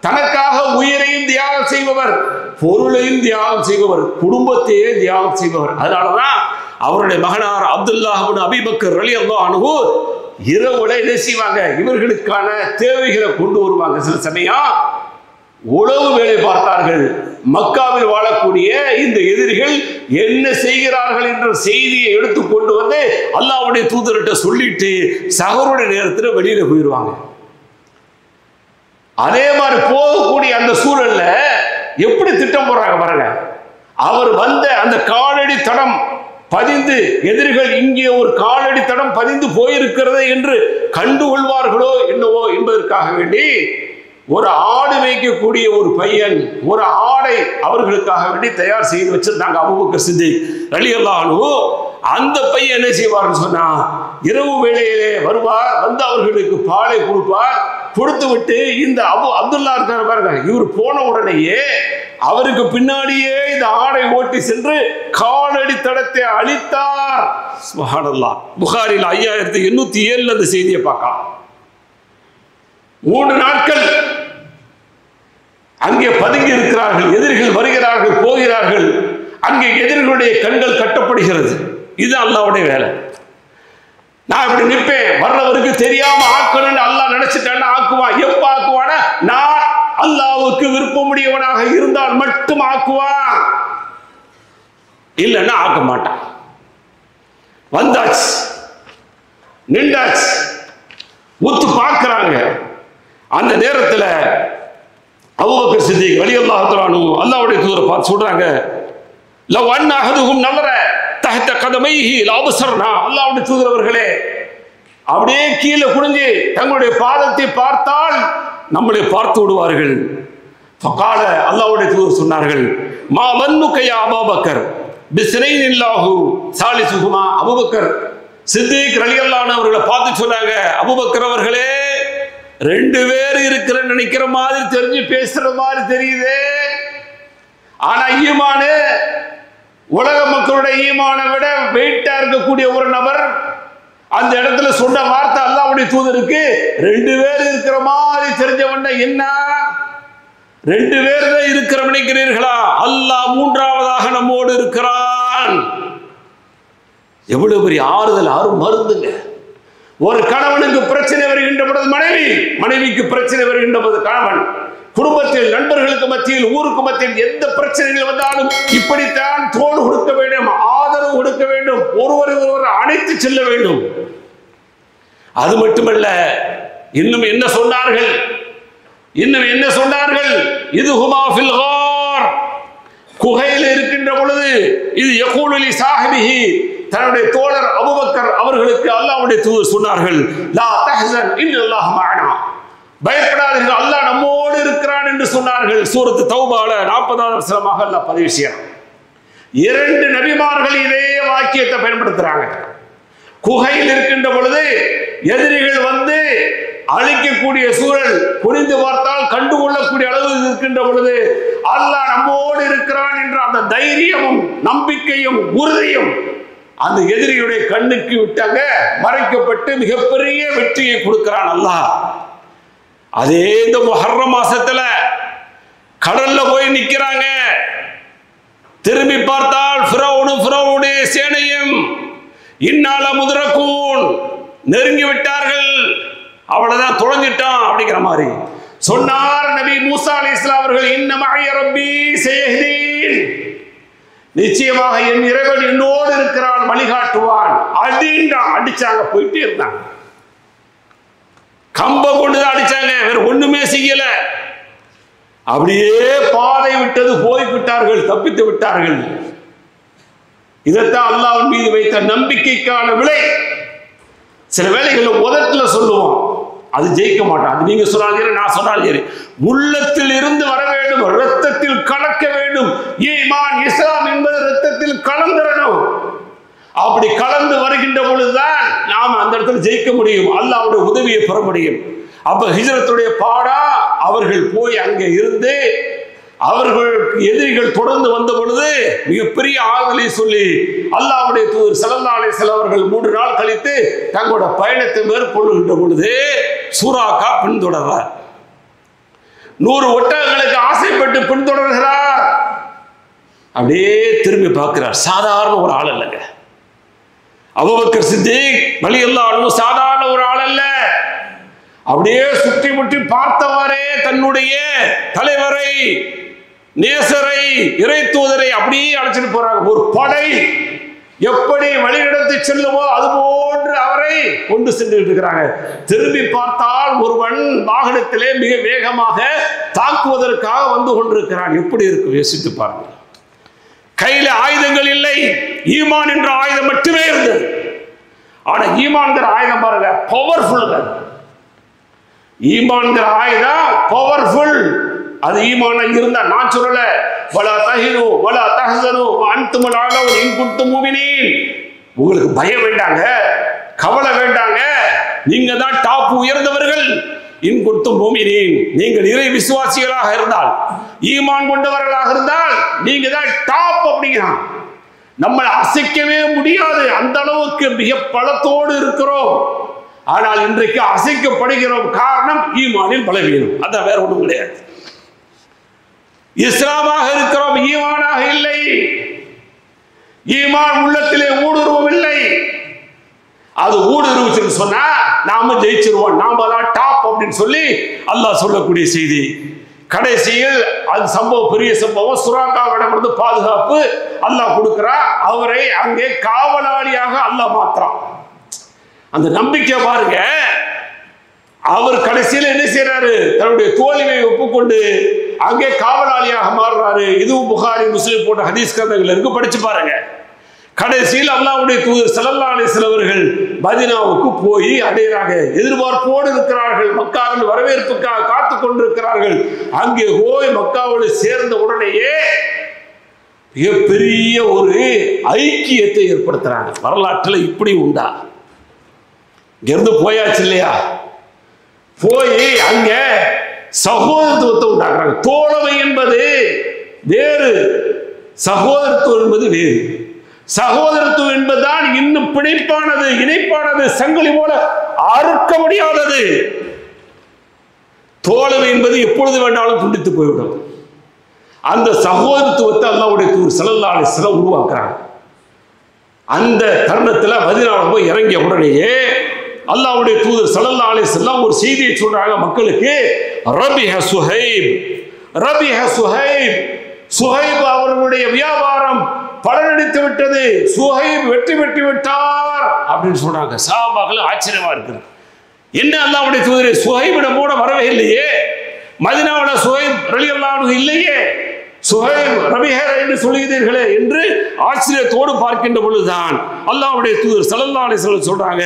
தனக்காக உயிரையும் தியாகம் செய்பவர், பொருளையும் தியாகம் செய்பவர், குடும்பத்தையே தியாகம் செய்பவர். அதனாலதான் அவருடைய மகனார் அப்துல்லாஹ் இப்னு அபீ பக்கர் ரலியல்லாஹு அன்ஹு இரவுல என்ன செய்வாங்க, இவர்களுக்கான தேவைகளை கொண்டு வருவாங்க. சில சமயம் உளவு வேலை பார்த்தார்கள். மக்காவில் வாழக்கூடிய இந்த எதிரிகள் என்ன செய்கிறார்கள் என்ற செய்தியை எடுத்து கொண்டு வந்து அல்லாஹ்வுடைய தூதர்கிட்ட சொல்லிட்டு சஹருடைய நேரத்தில் வெளியில போயிடுவாங்க. அதே மாதிரி போகக்கூடிய அந்த சூழல்ல எப்படி திட்டம் போடுறாங்க பாருங்க. அவர் வந்த அந்த காலடி தடம் பதிந்து, எதிரிகள் இங்கே ஒரு காலடி தடம் பதிந்து போயிருக்கிறது என்று கண்டுகொள்வார்களோ என்னவோ என்பதற்காக வேண்டி ஒரு ஆடு மேய்க்கக்கூடிய ஒரு பையன், ஒரு ஆடை அவர்களுக்காக வேண்டி தயார் செய்து வச்சிருந்தாங்க அபூபக்கர் சித்திக் ரலியல்லாஹு அன்ஹு. அந்த பையன் என்ன செய்வார்னு சொன்னா, இரவு வேளையிலே வருவார், வந்து அவர்களுக்கு பாலை கொடுப்பார். கொடுத்து விட்டு இந்த அப்துல்லா இருக்கார் பாருங்க, இவர் போன உடனேயே அவருக்கு பின்னாடியே இந்த ஆடை ஓட்டி சென்று காலடி தடத்தை அழித்தார். சுப்ஹானல்லாஹ். புகாரில் 5807 அந்த செய்தியை பார்க்கலாம். 3 நாட்கள் அங்கே பதுங்கி இருக்கிறார்கள். எதிரிகள் வருகிறார்கள், போகிறார்கள். அங்கே எதிரிகளுடைய கண்கள் கட்டப்படுகிறது. இது அல்லாஹ்வுடைய வேலை. நான் இப்படி நிற்பேன், வர்றவருக்கு தெரியாம ஆக்கணும்னு அல்லாஹ் நினைச்சிட்டான்னு ஆக்குவான். எப்ப ஆக்குவானா, நான் அல்லாஹ்வுக்கு விருப்பமுடையவனாக இருந்தால் மட்டும் ஆக்குவான், இல்லைன்னா ஆக்க மாட்டான். வந்தாச்சு, நின்றாச்சு, உத்து பார்க்கிறாங்க. அந்த நேரத்தில் அபூபக்கர் சித்திக் ரலியல்லாஹு அன்ஹு அல்லாஹ்வுடைய தூதரை பார்த்து சொல்றாங்க, லவ் அன்ன அஹதுஹும் நலர தஹத கதமைஹி லஅப்ஸர்னா. அல்லாஹ்வுடைய தூதர் அவர்களே, அப்படியே கீழே குனிஞ்சு தங்களுடைய பாதத்தை பார்த்தால் நம்மளை பார்த்து விடுவார்கள். ஃபகால, அல்லாஹ்வுடைய தூதர் சொன்னார்கள், மா வன்னுக யா அபூபக்கர் பிஸ்னைனில்லாஹு சாலிசுஹுமா. அபூபக்கர் சித்திக் ரலியல்லாஹு அன்ஹு அவர்களை பார்த்து சொன்னாங்க, அபூபக்கர் அவர்களே, 2 பேர் இருக்கிற நினைக்கிற மாதிரி தெரிஞ்சு பேசுற மாதிரி தெரியுது. ஆனா ஈமானு உலக மக்களுடைய ஈமானை விட வெயிட்டா இருக்கக்கூடிய ஒரு நபர் அந்த இடத்துல சொன்ன வார்த்தை அல்லாஹ்வுடைய தூதருக்கு 2 பேர் இருக்கிற மாதிரி தெரிஞ்சவன என்ன, 2 பேர் தான் இருக்கிற நினைக்கிறீர்களா? அல்லாஹ் 3ஆவதாக நம்மோடு இருக்கிறான். எவ்வளவு பெரிய ஆறுதல், மருந்துங்க. ஒரு கணவனுக்கு பிரச்சனை வருகின்ற பொழுது மனைவி, மனைவிக்கு பிரச்சனை வருகின்ற பொழுது கணவன், குடும்பத்தில், நண்பர்களுக்கு மத்தியில், ஊருக்கு மத்தியில் எந்த பிரச்சனைகள் வந்தாலும் இப்படித்தான் தோடு கொடுக்க வேண்டும், ஆதரவு கொடுக்க வேண்டும், ஒருவரை ஒருவர் அணைத்து செல்ல வேண்டும். அது மட்டுமல்ல, இன்னும் என்ன சொன்னார்கள், இது ஹுமா ஃபில் கார், குகையில் இருக்கின்ற பொழுது இது யகூலு லி சாஹிபிஹி, தன்னுடைய தோழர் அபூபக்கர் அவர்களுக்கு அல்லாஹ்வுடைய தூதர் சொன்னார்கள், லா தஹ்சன் இன்னல்லாஹ் மஅனா, பயப்படாதீர்கள், அல்லாஹ் நம்மோடு இருக்கிறான் என்று சொன்னார்கள். சூரத்து தௌபால 40வது வசனமாக அல்லாஹ் பதிவு செய்யறான். 2 நபிமார்கள் இதே வாக்கியத்தை பயன்படுத்துறாங்க. குகையில் இருக்கின்ற பொழுது எதிரிகள் வந்து அழிக்கக்கூடிய சூழல், புரிந்து பார்த்தால் கண்டுகொள்ளக்கூடிய அளவு இருக்கின்ற பொழுது அல்லாஹ் நம்மோடு இருக்கிறான் என்ற அந்த தைரியமும் நம்பிக்கையும் உறுதியும் அந்த எதிரியுடைய கண்ணுக்கு விட்டாங்க மறைக்கப்பட்டு மிகப்பெரிய வெற்றியை கொடுக்கிறான் அல்லாஹ். அதே இந்த முஹர்ரம் மாசத்துல கடல்ல போய் நிக்கிறாங்க. திரும்பி பார்த்தால் ஃபிரௌனுடைய சேனையும் இன்னால முதரக்கூன் நெருங்கி விட்டார்கள். அவ்வளவுதான், தொலைஞ்சிட்டான் அப்படிங்கிற மாதிரி சொன்னார் நபி மூசா அலைஹிஸ்ஸலாம் அவர்கள், இன்ன மஅய ரப்பி சயஹ்தீன், நிச்சயமாக என் இறைவன் என்னோடு இருக்கிறான், வழிகாட்டுவான். அடிச்சாங்க, போயிட்டே இருந்தாங்க. கம்ப கொண்டுதான் அடிச்சாங்க, வேற ஒண்ணுமே செய்யல. அப்படியே பாதை விட்டது, போய்விட்டார்கள், தப்பித்து விட்டார்கள். இதைத்தான் அல்லாஹ்வின் மீது வைத்த நம்பிக்கைக்கான விலை. சில வேளைகளில் உதட்டுல சொல்லுவோம், அது ஜெயிக்க மாட்டான். அது நீங்க சொன்னாலும் சரி, நான் சொன்னாலும் சரி, உள்ளத்தில் இருந்து வர வேண்டும், ரத்தத்தில் கலக்க வேண்டும். ஈமான் இஸ்லாம் என்பது ரத்தத்தில் கலந்துடணும். அப்படி கலந்து வருகின்ற பொழுதுதான் நாம் அந்த இடத்துல ஜெயிக்க முடியும், அல்லாஹ்வுடைய உதவியை பெற முடியும். அப்ப ஹிஜ்ரத்துடைய பாடா அவர்கள் போய் அங்கே இருந்து அவர்களுக்கு எதிரிகள் தொடர்ந்து வந்த பொழுது மிகப்பெரிய ஆறுதலை சொல்லி அல்லாஹ்வுடைய தூதர் ஸல்லல்லாஹு அலைஹி வஸல்லம் அவர்கள் 3 நாள் கழித்து தங்களோட பயணத்தை மேற்கொள்ளுகின்ற பொழுது சூராக்கா பின்தொடர்றார். 100 ஒட்டகங்களுக்கு ஆசைப்பட்டு பின்தொடர்கிறார். அப்படியே திரும்பி பார்க்கிறார். சாதாரண ஒரு ஆள் அல்லங்க. அபூபக்கர் சித்திக் ரலியல்லாஹு அன்ஹு சாதாரண ஒரு ஆள் அல்ல. அப்படியே சுற்றி முற்றி பார்த்தவாறே தன்னுடைய தலைவரை, நேசரை, இறை தூதரை அப்படியே அழைச்சிட்டு போறாங்க. ஒரு படை எப்படி வழிநடத்தி செல்லுமோ அது போன்று அவரை கொண்டு சென்று இருக்கிறாங்க. திரும்பி பார்த்தால் ஒருவன் வாகனத்திலே மிக வேகமாக தாக்குவதற்காக வந்து கொண்டிருக்கிறான். எப்படி இருக்கும் யோசித்து பாருங்க. கையில ஆயுதங்கள் இல்லை, ஈமான் என்ற ஆயுதம் மட்டுமே இருந்தது. ஆனா ஈமான்கிற ஆயுதம் பாருங்க, பவர்ஃபுல். ஈமான்கிற ஆயுதம் பவர்ஃபுல். அது ஈமான இருந்தா, நான் சொல்லல, வலா தஹினு வலா தஹ்சனு வஅன்துமுல் அலௌன இன் குன்தும் முஃமினீன். உங்களுக்கு பயம் வேண்டாங்க, கவலை வேண்டாங்க, நீங்க தான் டாப் உயர்ந்தவர்கள். இன் குன்தும் முஃமினீன், நீங்கள் இறை விசுவாசிகளாக இருந்தால், ஈமான் கொண்டவர்களாக இருந்தால் நீங்க தான் டாப் அப்படிங்கிறான். நம்மளை அசைக்கவே முடியாது, அந்த அளவுக்கு மிக பலத்தோடு இருக்கிறோம். ஆனால் இன்றைக்கு அசைக்கப்படுகிறோம். காரணம் ஈமானில் பலவீனம். அதான் வேற ஒன்றும் கிடையாது. இஸ்லாமாக இருக்கிறோம், ஈமானாக இல்லை. ஈமான் உள்ளத்திலே ஊடுருவம் இல்லை. அது ஊடுருவுச்சுன்னு சொன்னா நாம ஜெயிச்சிருவோம், நாம தான் டாப் அப்படின்னு சொல்லி அல்லாஹ் சொல்லக்கூடிய செய்தி. கடைசியில் அது சம்பவம், பெரிய சம்பவம். சுராக்காவிடமிருந்து பாதுகாப்பு அல்லாஹ் கொடுக்கிறா. அவரை அங்கே காவலாளியாக அல்லாஹ் மாத்துறான். அந்த நம்பிக்கை பாருங்க. அவர் கடைசியில் என்ன செய்யறாரு? தன்னுடைய தோல்வியை ஒப்புக்கொண்டு அங்கே காவலாளியாக மாறுறாரு. இதுவும் புகாரி, முஸ்லிம் போன்ற ஹதீஸ் கிரந்தங்கள் இருக்கு, படிச்சு பாருங்க. கடைசியில் அல்லாஹ்வுடைய தூதர் ஸல்லல்லாஹு அலைஹி வஸல்லம் அவர்கள் மதீனாவுக்கு போய் அடைகிறாங்க. எதிர்பார்ப்போடு இருக்கிறார்கள், மக்காவில் வரவேற்புக்காக காத்து கொண்டிருக்கிறார்கள். அங்கே போய் மக்காவோடு சேர்ந்த உடனேயே மிகப்பெரிய ஒரு ஐக்கியத்தை ஏற்படுத்துறாங்க. வரலாற்றில் இப்படி உண்டா? இங்கிருந்து போயாச்சு இல்லையா, போய் அங்க சகோதரத்துவத்தை உண்டாக்குறாங்க. தோழமை என்பது வேறு, சகோதரத்துவம் என்பது வேறு. சகோதரத்துவம் என்பதுதான் இன்னும் பிணைப்பானது, இணைப்பானது, சங்கிலி போல அறுக்க முடியாதது. தோழமை என்பது எப்பொழுது வேண்டாலும் துண்டித்து போய்விடும். அந்த சகோதரத்துவத்தை அல்லாஹ்வுடைய தூதர் ஸல்லல்லாஹு அலைஹி வஸல்லம் உருவாக்குறாங்க. அந்த தருணத்தில் மதீனாவுக்கு போய் இறங்கிய உடனேயே அல்லாஹ்வுடைய தூதர் ஸல்லல்லாஹு அலைஹி வஸல்லம் ஒரு செய்தியை சொல்றாங்க மக்களுக்கு. ரபிஹ சுஹைப், ரபிஹ சுஹைப், சுஹைப் அவர்களுடைய வியாபாரம் பலனடித்து விட்டது, சுஹைப் வெற்றி பெற்று விட்டார் அப்படின்னு சொல்றாங்க. சஹாபாக்கள் ஆச்சரியமா இருக்குது. என்ன அல்லாஹ்வுடைய தூதரே, சுஹைபிடம் கூட வரவே இல்லையே, மதீனாவுல சுஹைப் ரலியல்லாஹு அன்ஹு இல்லையே, சுஹைப் ரபிஹர் என்று சொல்லுகிறீர்களே என்று ஆச்சரியத்தோடு பார்க்கின்ற பொழுதுதான் அல்லாஹ்வுடைய தூதர் ஸல்லல்லாஹு அலைஹி வஸல்லம் சொல்றாங்க,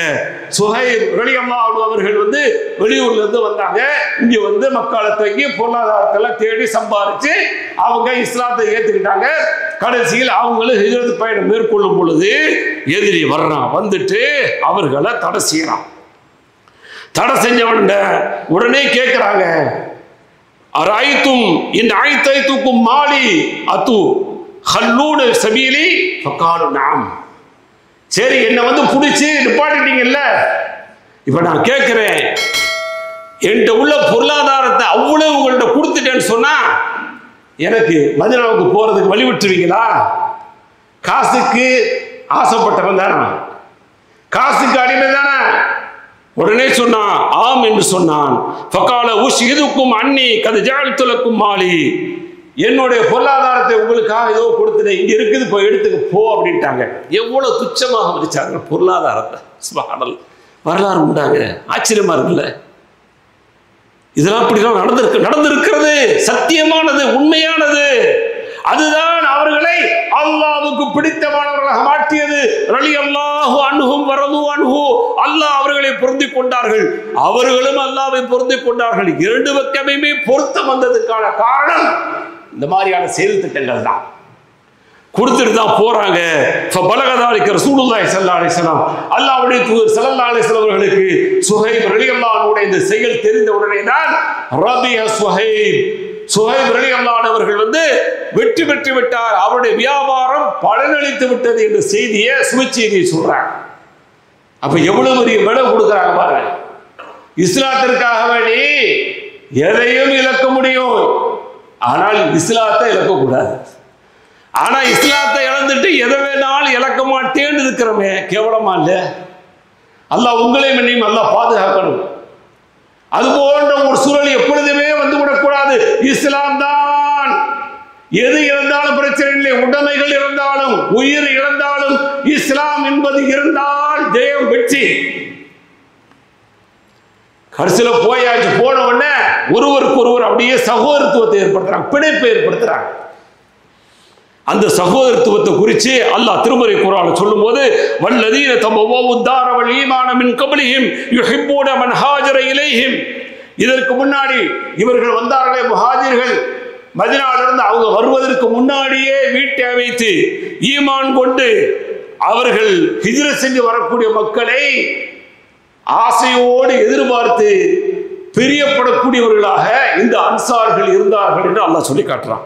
சுஹைப் ரலியல்லாஹு அன்ஹு அவர்கள் வந்து வெளியூர்ல இருந்து வந்தாங்க. இங்க வந்து மக்களை தங்கி பொருளாதாரத்தெல்லாம் தேடி சம்பாதிச்சு அவங்க இஸ்லாத்தை ஏத்துக்கிட்டாங்க. கடைசியில் அவங்களும் ஹிஜ்ரத் பயணம் மேற்கொள்ளும் பொழுது எதிரி வர்றான், வந்துட்டு அவர்களை தடை செய்யறான். தடை செஞ்சவன் உடனே கேட்கிறாங்க, அராய்த்தும் இன் ஆய்தைத்துக்கும் மாலி அத்து ஹல்லூன சபீலி ஃபகாலு நஅம். சரி, என்னை வந்து பிடிச்சி நிப்பாட்டிட்டீங்கல்ல, இப்ப நான் கேட்கிறேன், என்கிட்ட உள்ள பொருளாதாரத்தை அவ்வளவு உங்கள்கிட்ட கொடுத்துட்டேன்னு சொன்னா எனக்கு மதீனாவுக்கு போறதுக்கு வழி விட்டுருவீங்களா? காசுக்கு ஆசைப்பட்டவன் தானே, காசுக்கு அடிமை தானே. உடனே சொன்னான், ஆம் என்று சொன்னான். ஃபகால உஷ்ஹிதுக்கும் அன்னி கத் ஜஅல்து லக்கும் மாலி, என்னுடைய பொருளாதாரத்தை உங்களுக்காக ஏதோ கொடுத்துட்டேன், இங்க இருக்குது, போய் எடுத்துக்க போ அப்படின்ட்டாங்க. எவ்வளவு துச்சமாக மதிச்சாங்க பொருளாதாரத்தை. சுப்ஹானல்லாஹ், வரலாறு உண்டாங்க. ஆச்சரியமா இருக்குல்ல. இதெல்லாம் அப்படிலாம் நடந்திருக்கிறது, சத்தியமானது, உண்மையானது. அதுதான் அவர்களை அல்லாஹ்வுக்கு பிடித்தமானவர்களாக மாற்றியது. ரலியல்லாஹு அன்ஹும் வரது அன்ஹு, அல்லாஹ் அவர்களை பொருந்திக் கொண்டார்கள், அவர்களும் அல்லாஹ்வை பொருந்திக் கொண்டார்கள். இரண்டு பக்கமே பொருத்தம் வந்ததுக்கான காரணம் இந்த மாதிரியான செயல் திட்டங்கள் தான். கொடுத்துட்டு தான் போறாங்க. பலகதாலிக்க ரசூலுல்லாஹி ஸல்லல்லாஹு அலைஹி வஸல்லம், அல்லாஹ்வுடைய தூதர் ஸல்லல்லாஹு அலைஹி வஸல்லம் அவர்களுக்கு சுஹைப் ரலியல்லாஹு அன்ஹுடைய இந்த செயல் தெரிந்த உடனே தான் ரபிய சுஹைப் ரலியல்லாஹு அன்ஹு அவர்கள் வெற்றி பெற்று விட்டார், அவருடைய வியாபாரம் பலனளித்து விட்டது என்ற செய்தியை சுபச்செய்தியை சொல்றாங்க. அப்ப எவ்வளவு பெரிய விலை கொடுக்குறாங்க பாருங்க. இஸ்லாத்திற்காக வேண்டி எதையும் இழக்க முடியும், ஆனால் இஸ்லாத்தை இழக்கக்கூடாது. ஆனா இஸ்லாத்தை இழந்துட்டு எதை வேணாலும் இழக்க மாட்டேன்னு இருக்கிறோமே, கேவலமா இல்ல? அல்லாஹ் உங்களையும் என்னையும் அல்லாஹ் பாதுகாக்கணும். அது போன்ற ஒரு சூழல் எப்பொழுதுமே வந்து விடக்கூடாது. இஸ்லாம் தான், எது இழந்தாலும் பிரச்சனை இல்லை, உடைமைகள் இழந்தாலும் உயிர் இழந்தாலும் இஸ்லாம் என்பது இருந்தால் ஜெயம் வெற்றி. கடைசியில போயாச்சு, போன உடனே ஒருவருக்கு ஒருவர் அப்படியே சகோதரத்துவத்தை ஏற்படுத்துறாங்க, பிணைப்பை ஏற்படுத்துறாங்க. அந்த சகோதரத்துவத்தை குறித்து அல்லாஹ் திருமறை குர்ஆன்ல சொல்லும்போது, வல்லதீன தபவ்வவு தார வல் ஈமான மின் கப்லிஹிம் யுஹிப்பூன மன் ஹாஜர இலைஹிம், இதற்கு முன்னாடி இவர்கள் வந்தார்களே முஹாஜிர்கள், மதீனாவிலிருந்து அவங்க வருவதற்கு முன்னாடியே வீட்டை வைத்து ஈமான் கொண்டு அவர்கள் ஹிஜ்ரத் செஞ்சு வரக்கூடிய மக்களை ஆசையோடு எதிர்பார்த்து பிரியப்படக்கூடியவர்களாக இந்த அன்சார்கள் இருந்தார்கள் என்று அல்லாஹ் சொல்லி காட்டுறான்.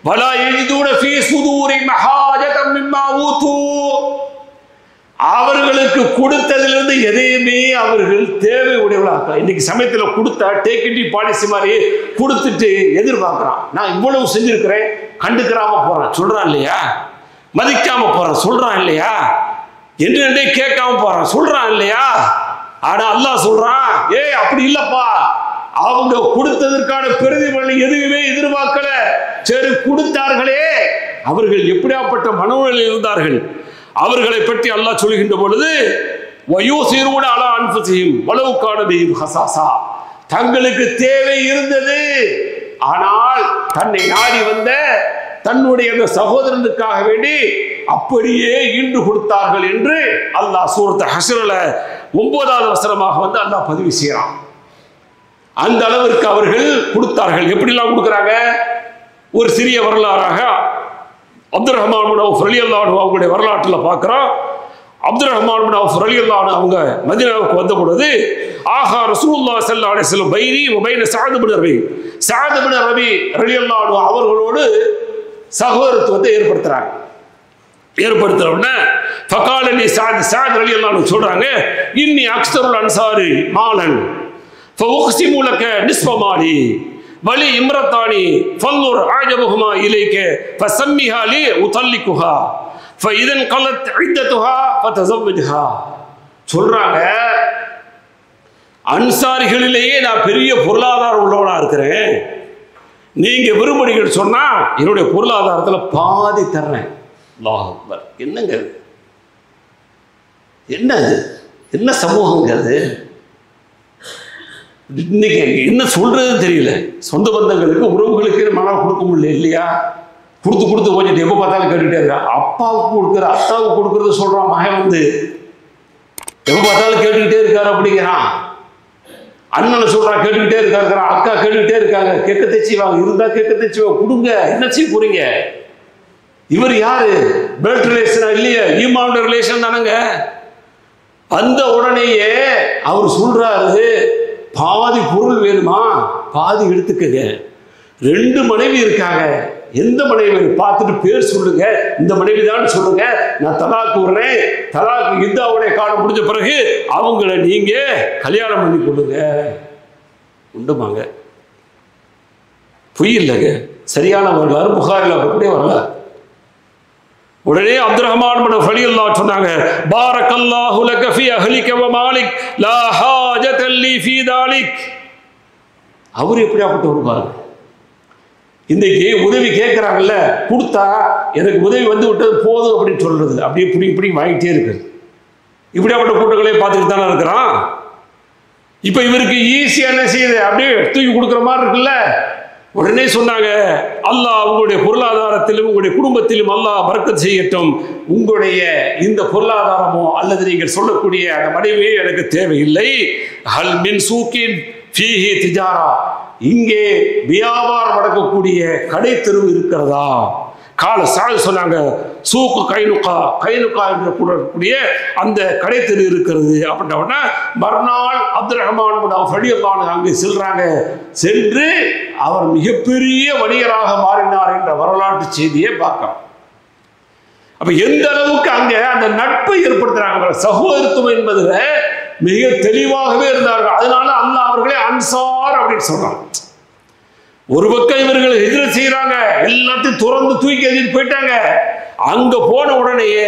வலா யஜிதுன ஃபீ சுதூரிஹிம் ஹாஜதம் மிம்மா ஊது, அவர்களுக்கு கொடுத்ததிலிருந்து எதையுமே அவர்கள் தேவை உடையவர்களாக. இன்னைக்கு சமயத்தில் கொடுத்தா டேக் இட் பாலிசி மாதிரி கொடுத்துட்டு எதிர்பார்க்கிறான், நான் இவ்வளவு செஞ்சிருக்கிறேன் கண்டுக்கிறாம போறேன் சொல்றான் இல்லையா, மதிக்காம போறான் சொல்றான் இல்லையா, என்று கேட்காம போறான் சொல்றான் இல்லையா. ஆனா அல்லாஹ் சொல்றான், அப்படி இல்லப்பா, அவங்க கொடுத்ததற்கான பிரதிபலன் எதுவுமே எதிர்பார்க்கல, சரி கொடுத்தார்களே, அவர்கள் எப்படியாப்பட்ட மனநிலையில் இருந்தார்கள். அவர்களை பற்றி அல்லாஹ் சொல்கின்ற பொழுது, வயூசிரூன அலா அன்ஃபுஸிஹிம் வலவ் கான பிஹிம் ஹஸாஸா, தங்களுக்கு தேவை இருந்தது, ஆனால் தன்னை நாடி வந்த தன்னுடைய அந்த சகோதரனுக்காக வேண்டி அப்படியே ஈண்டு கொடுத்தார்கள் என்று அல்லாஹ் சூரத் ஹஷ்ர்ல 9வது வசனமாக அல்லாஹ் பதிவு செய்யறான். அந்த அளவிற்கு அவர்கள் கொடுத்தார்கள். எப்படிலாம் கொடுக்குறாங்க? ஒரு சிறிய வரலாறாக அப்துல் ரஹ்மான் பின் அவுஃப் ரலியல்லாஹு அன்ஹு அவங்களுடைய வரலாற்றில் பார்க்குறோம். அப்துல் ரஹ்மான் பின் அவுஃப் ரலியல்லாஹு அன்ஹு அவங்க மதீனாவுக்கு வந்த பொழுது, ஆஹா ரசூலுல்லாஹி ஸல்லல்லாஹு அலைஹி வஸல்லம் பைனி வ பைன ஸஅத் பின் ரபி ரலியல்லாஹு அன்ஹு அவர்களோடு சகோதரத்துவத்தை ஏற்படுத்துற உடனே ஃபகாலனி ஸஅத் ரலியல்லாஹு அன்ஹு சொல்றாங்க, இன்னி அக்ஸருல் அன்சாரி மாலன் ஃபஉக்ஸிமு லக நிஸ்ஃப மாலி வலி இம்ரத்தானி ஃபன்துர் அஜபஹுமா இலைக ஃபஸம்மிஹா லி உதல்லிகுஹா ஃபஇதன் கலத் இத்ததுஹா ஃபதஸவ்வஜ்ஹா. சொல்றாங்க, அன்சாரிகளிலேயே நான் பெரிய பொருளாதாரம் உள்ளவனா இருக்கிறேன், நீங்க விரும்புறீங்கன்னு சொன்னா என்னுடைய பொருளாதாரத்தில் பாதி தர்றேன். அல்லாஹ் அக்பர். என்னங்க என்னது, என்ன சமூகங்கிறது? இன்னைக்கு என்ன சொல்றது தெரியல. சொந்த பந்தங்களுக்கு உறவுகளுக்கு மனம் கொடுக்க முடியல இல்லையா? கொடுத்து கொஞ்சம் எப்போ பார்த்தாலும் கேட்டுக்கிட்டே இருக்கா. அப்பாவுக்கு கொடுக்குற அத்தாவுக்கு கொடுக்குறது சொல்றான் மகன் எப்போ பார்த்தாலும் கேட்டுக்கிட்டே இருக்காரு அப்படிங்கிறான். அண்ணனை சொல்றான் கேட்டுக்கிட்டே இருக்காரு, அக்கா கேட்டுக்கிட்டே இருக்காங்க, கேட்க தைச்சிவாங்க, இருந்தா கேட்க தைச்சிவாங்க, கொடுங்க, என்ன செய்ய போறீங்க? இவர் யாரு? பிளட் ரிலேஷனா இல்லையா? ஈமான் ரிலேஷன் தானங்க. அந்த உடனேயே அவர் சொல்றாரு, பாதி பொருள் வேணுமா, பாதி எடுத்துக்கங்க. 2 மனைவி இருக்காங்க, எந்த மனைவி பார்த்துட்டு பேர் சொல்லுங்க, இந்த மனைவி தான் சொல்லுங்க, நான் தலாக்கு விடுறேன், தலாக்கு இந்தாவுடைய காலம் முடிஞ்ச பிறகு அவங்கள நீங்க கல்யாணம் பண்ணி கொடுங்க. உண்டுமாங்க, பொய் இல்லைங்க, சரியான வரலாறு புகாரில் வரக்கூடிய வரலாறு. உடனே அப்துல் ரஹ்மான் பின் அவுஃப் ரலியல்லாஹு சொன்னாங்க, பாரக்கல்லாஹு லக ஃபீ அஹ்லிக வ மாலிக் லா ஹாஜத லி ஃபீ தாலிக். அவர் எப்படியாப்பட்ட ஒரு பாருங்க. இன்னைக்கு உதவி கேட்குறாங்கல்ல, கொடுத்தா எனக்கு உதவி வந்து விட்டது போதும் அப்படின்னு சொல்றது, அப்படியே இப்படி வாங்கிட்டே இருக்கு. இப்படியாப்பட்ட கூட்டங்களே பார்த்துட்டு தானே இருக்கிறான். இப்போ இவருக்கு ஈஸியாக என்ன செய்யுது, அப்படியே தூக்கி கொடுக்குற மாதிரி இருக்குல்ல. உடனே சொன்னாங்க, அல்லாஹ் உங்களுடைய பொருளாதாரத்திலும் உங்களுடைய குடும்பத்திலும் அல்லாஹ் பரக்கத் செய்யட்டும். உங்களுடைய இந்த பொருளாதாரமோ அல்லது நீங்கள் சொல்லக்கூடிய அந்த மனைவியே எனக்கு தேவையில்லை. ஹல் மின் சூக்கின் ஃபீஹி திஜாரா, இங்கே வியாபாரம் நடக்கக்கூடிய கடை தெரு இருக்கிறதா? கால சால் சொன்னாங்க, சூக்கு கைனுக்கா, கைனுக்கா என்று கூடக்கூடிய அந்த கடை தெரு இருக்கிறது அப்படின்னா மறுநாள் அப்துல் ரஹ்மான் அங்கே செல்றாங்க. சென்று அவர் மிகப்பெரிய வணிகராக மாறினார் என்ற வரலாற்று செய்தியை பார்க்கலாம். அப்ப எந்த அளவுக்கு அங்க அந்த நட்பை ஏற்படுத்துறாங்க, சகோதரத்துவம் என்பது மிக தெளிவாகவே இருந்தார்கள். அதனால அல்லாஹ் அவர்களே அன்சார் அப்படின்னு சொல்றாங்க. ஒரு பக்கம் இவர்கள் ஹிஜ்ரத் செய்யறாங்க, எல்லாத்தையும் துறந்து தூக்கி எறிஞ்சிட்டு போயிட்டாங்க. அங்க போன உடனேயே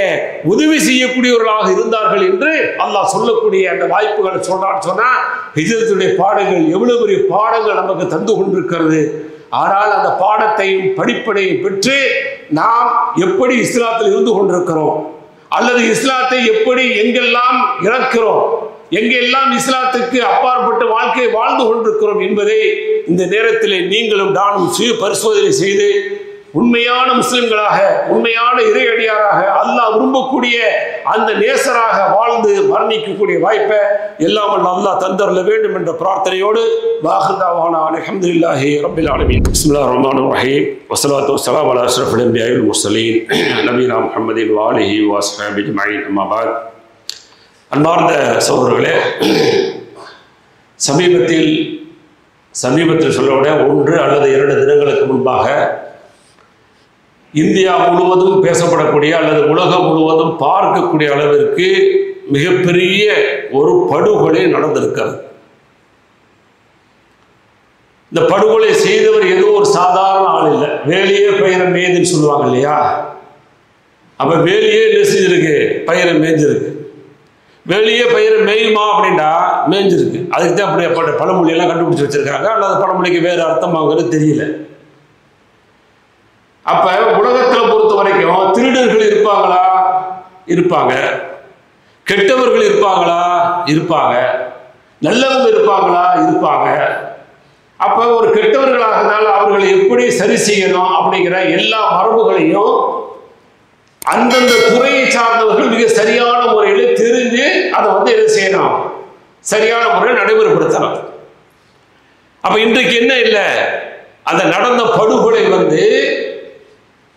உதவி செய்யக்கூடியவர்களாக இருந்தார்கள் என்று அல்லாஹ் சொல்லக்கூடிய அந்த வாய்ப்புகளை சொல்றான்னு சொன்னா, ஹிஜ்ரத்துடைய பாடங்கள் எவ்வளவு பெரிய பாடங்கள் நமக்கு தந்து கொண்டிருக்கிறது. ஆனால் அந்த பாடத்தையும் படிப்பனையும் பெற்று நாம் எப்படி இஸ்லாத்தில் இருந்து கொண்டிருக்கிறோம், அல்லது இஸ்லாத்தை எப்படி எங்கெல்லாம் இழக்கிறோம், எங்கெல்லாம் இஸ்லாத்துக்கு அப்பாற்பட்ட வாழ்க்கையை வாழ்ந்து கொண்டிருக்கிறோம் என்பதை இந்த நேரத்தில் நீங்களும் நானும் சுய பரிசோதனை செய்து உண்மையான முஸ்லிம்களாக, உண்மையான இறையடியாராக, அல்லாஹ் விரும்பக்கூடிய அந்த நேசராக வாழ்ந்து மரணிக்கக்கூடிய வாய்ப்பை எல்லாம் அல்லாஹ் தந்தரல வேண்டும் என்ற பிரார்த்தனையோடு வாஹிதாவானா அல்ஹம்துலில்லாஹி ரப்பில் ஆலமீன். பிஸ்மில்லாஹிர் ரஹ்மானிர் ரஹீம். வஸ்ஸலாத்து வஸ்ஸலாமு அலா அஷ்ரஃபில் அன்பியா வல் முர்ஸலீன் நபினா முஹம்மதின் வ ஆலிஹி வ அஸ்ஹாபிஹி அஜ்மஈன். அம்மா பஅத். அன்பார்ந்த சகோதரர்களே, சமீபத்தில் சொல்லவிட 1 அல்லது 2 தினங்களுக்கு முன்பாக இந்தியா முழுவதும் பேசப்படக்கூடிய அல்லது உலகம் முழுவதும் பார்க்கக்கூடிய அளவிற்கு மிகப்பெரிய ஒரு படுகொலை நடந்திருக்கிறது. இந்த படுகொலை செய்தவர் ஏதோ ஒரு சாதாரண ஆள் இல்லை. வேலையே பயிர மேய்துன்னு சொல்லுவாங்க இல்லையா? அப்ப வேலையே என்ன செஞ்சிருக்கு? பயிரை மேய்ஞ்சிருக்கு. வெளியே பயிர மேயுமா அப்படின்னா மேய்ஞ்சிருக்கு. அதுக்கு தான் அப்படிப்பட்ட பழமொழியெல்லாம் கண்டுபிடிச்சி வச்சிருக்காங்க. அல்லது பழமொழிக்கு வேறு அர்த்தமாகிறது தெரியல. அப்ப உலகத்தில் பொறுத்த வரைக்கும் திருடர்கள் இருப்பாங்களா? இருப்பாங்க. கெட்டவர்கள் இருப்பாங்களா? இருப்பாங்க. நல்லவங்க இருப்பாங்களா? இருப்பாங்க. அப்ப ஒரு கெட்டவர்களாக இருந்தாலும் அவர்களை எப்படி சரி செய்யணும் அப்படிங்கிற எல்லா மரபுகளையும் அந்தந்த துறையை சார்ந்தவர்கள் மிக சரியான முறையில் தெரிஞ்சு அதை என்ன செய்யணும்? சரியான முறையில் நடைமுறைப்படுத்தணும். அப்ப இன்றைக்கு என்ன இல்லை, அந்த நடந்த படுகொலை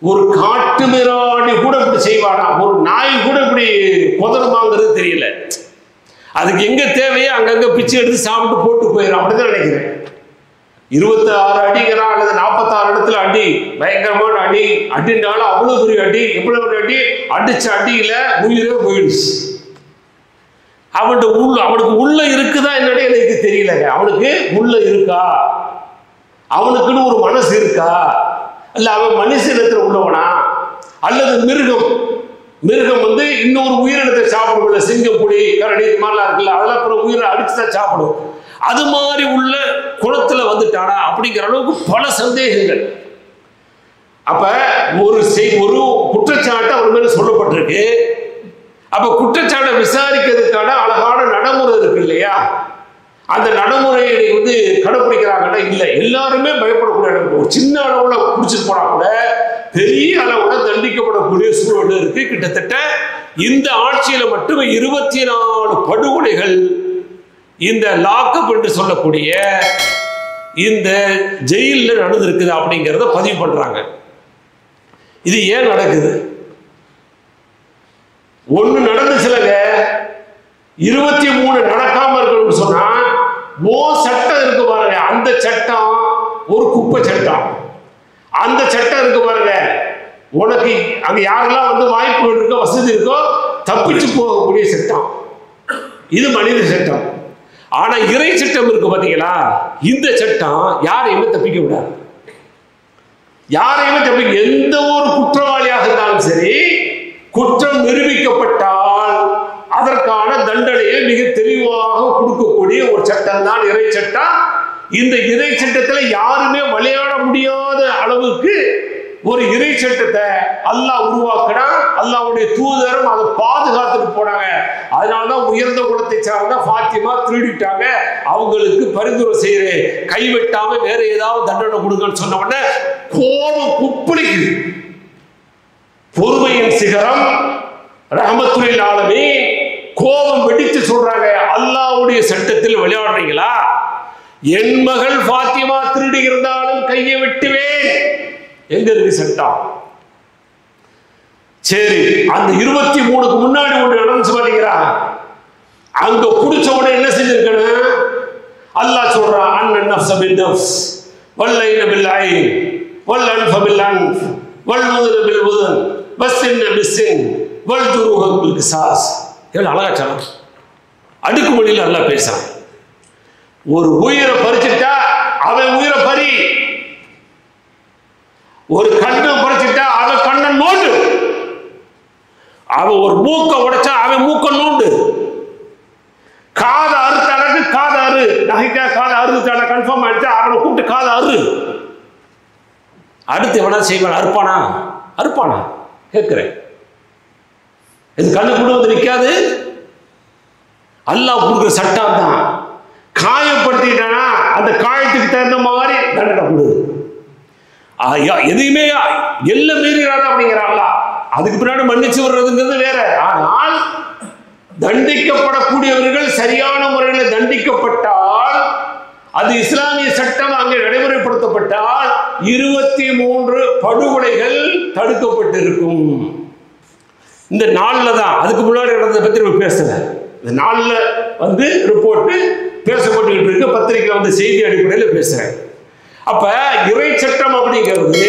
ஒரு காட்டு மிராண்டி கூட இப்படி செய்வானா, ஒரு நாய் கூட இப்படி கொதருமாங்கிறது தெரியல. அதுக்கு எங்க தேவையோ அங்கங்க பிச்சை எடுத்து சாப்பிட்டு போட்டு போயிடும். அப்படிதான் நினைக்கிறேன். 26 அடிங்கிறான் அல்லது 46 இடத்துல அடி, பயங்கரமான அடி. அடினாலும் அவ்வளவு பெரிய அடி. எவ்வளவு பெரிய அடி? அடிச்ச அடியில உயிரே போயிடுச்சு. அவனுக்கு உள்ள இருக்குதா என்னடே எனக்கு தெரியலங்க. அவனுக்கு உள்ள இருக்கா? அவனுக்குன்னு ஒரு மனசு இருக்கா? அல்ல அவன் மனுஷ இனத்துல உள்ளவனா? அல்லது மிருகம் இன்னொரு உயிரினத்தை சாப்பிடும். சிங்கம், புலி, கரடி மாதிரிலாம் இருக்குல்ல, அதெல்லாம் அப்புறம் உயிரை அடிச்சுதான் சாப்பிடும். அது மாதிரி உள்ள குளத்துல வந்துட்டானா அப்படிங்கிற அளவுக்கு பல சந்தேகங்கள். அப்ப ஒரு குற்றச்சாட்டு அவர் மேல சொல்லப்பட்டிருக்கு. அப்ப குற்றச்சாட்டை விசாரிக்கிறதுக்கான அழகான நடைமுறை இருக்கு இல்லையா? அந்த நடைமுறையை கடைபிடிக்கிறாங்கன்னா இல்லை. எல்லாருமே பயப்படக்கூடிய ஒரு சின்ன அளவுல குடிச்சிட்டு போனா கூட பெரிய அளவுல தண்டிக்கப்படக்கூடிய சூழல் இருக்கு. கிட்டத்தட்ட இந்த ஆட்சியில மட்டும் 24 படுகொலைகள் இந்த லாக்அப் என்று சொல்லக்கூடிய இந்த ஜெயிலில் நடந்திருக்குது அப்படிங்கிறத பதிவு பண்றாங்க. இது ஏன் நடக்குது? ஒண்ணு நடந்துச்சுலங்க, 23 நடக்காம இருக்கணும்னு சொன்னா சட்டம் இருக்கு பாருங்க. அந்த சட்டம் ஒரு குப்பை சட்டம். அந்த சட்டம் இருக்கு பாருங்க, உனக்கு அங்க யாரெல்லாம் வாய்ப்புகள் இருக்கோ, வசதி இருக்கோ, தப்பிச்சு போகக்கூடிய சட்டம். இது மனித சட்டம். ஆனா இறை சட்டம் இருக்கு பாத்தீங்களா? இந்த சட்டம் யாரையுமே தப்பிக்க விடாது. யாரையுமே தப்பிக்க, எந்த ஒரு குற்றவாளியாக இருந்தாலும் சரி, குற்றம் நிரூபிக்கப்பட்டால் அதற்கான தண்டனையை மிக தெளிவாக கொடுக்கக்கூடிய ஒரு சட்டம் தான் இறை சட்டம். இந்த இறை சட்டத்தில் யாருமே விளையாட முடியாத அளவுக்கு ஒரு இறை சட்டத்தை அல்லாஹ் உருவாக்கினா அல்லாஹ்வுடைய தூதரும் அதை பாதுகாத்துட்டு போனாங்க. அதனாலதான் உயர்ந்த குலத்தை சார்ந்த ஃபாத்திமா திருடிட்டாங்க, அவங்களுக்கு பரிந்துரை செய்யறேன், கைவிட்டாம வேற ஏதாவது தண்டனை கொடுங்கன்னு சொன்ன உடனே கோபம் குப்பளிக்குது. பொறுமையின் சிகரம் ரஹ்மத்துல் ஆலமீன் கோபம் வெடித்து சொல்றாங்க, அல்லாஹ்வுடைய சட்டத்தில் விளையாடுறீங்களா? என் மகள் ஃபாத்திமா திருடி இருந்தாலும் கையை வெட்டுவேன். எங்க இருக்கு சட்டம்? சரி, அந்த 23க்கு முன்னாடி ஒன்று நடந்துச்சு பாத்தீங்களா? அங்க புடிச்ச உடனே என்ன செஞ்சிருக்கணும்? அல்லாஹ் சொல்றான், அன் நஃப்ஸ பின் நஃப்ஸ் வல் ஐன பில் ஐன் வல் அன்ஃப பில் அன்ஃப் வல் உதுன பில் உதுன் வஸ்ஸின் பிஸ்ஸின் வல் ஜுரூஹ பில் கிஸாஸ். எவ்வளவு அழகா சொன்னான். அடுக்குமொழியில் நல்லா பேசுறான். ஒரு உயிரை பறிச்சுட்டா அவன் உயிரை பறி, ஒரு கண்ணை பறிச்சுட்டா அவன் கண்ணை நோண்டு, அவன் ஒரு மூக்க உடைச்சா அவன் மூக்க நோண்டு, காதை அறுத்தானக்கு காதை அறு, நகைக்கா காதை அறுத்தான கன்ஃபார்ம் ஆயிடுச்சா அவனை கூப்பிட்டு காதை அறு. அடுத்து எவனா செய்வான்? அறுப்பானா? அறுப்பானா கேட்கிறேன். இது கண்ணு கொண்டு வந்து நிற்காது. அல்லாஹ் கொடுக்குற சட்டம் தான். காயப்படுத்திட்டானா அந்த காயத்துக்கு தகுந்த மாதிரி தண்டனை கொடு. எதையுமே எல்லாம் மீறிடாத அப்படிங்கிறாங்களா? அதுக்கு பின்னாடி மன்னிச்சு வர்றதுங்கிறது வேற. ஆனால் தண்டிக்கப்படக்கூடியவர்கள் சரியான முறையில் தண்டிக்கப்பட்டால், அது இஸ்லாமிய சட்டம் அங்கே நடைமுறைப்படுத்தப்பட்டால் 23 படுகொலைகள் தடுக்கப்பட்டிருக்கும். இந்த நாளில் தான், அதுக்கு முன்னாடி நடந்ததை பற்றி நம்ம பேசல. இந்த நாளில் வந்து ரிப்போர்ட்டு பேசப்பட்டுக்கிட்டு இருக்கு, பத்திரிகை வந்து செய்தி அடிப்படையில் பேசுறேன். அப்ப இறை சட்டம் அப்படிங்கிறது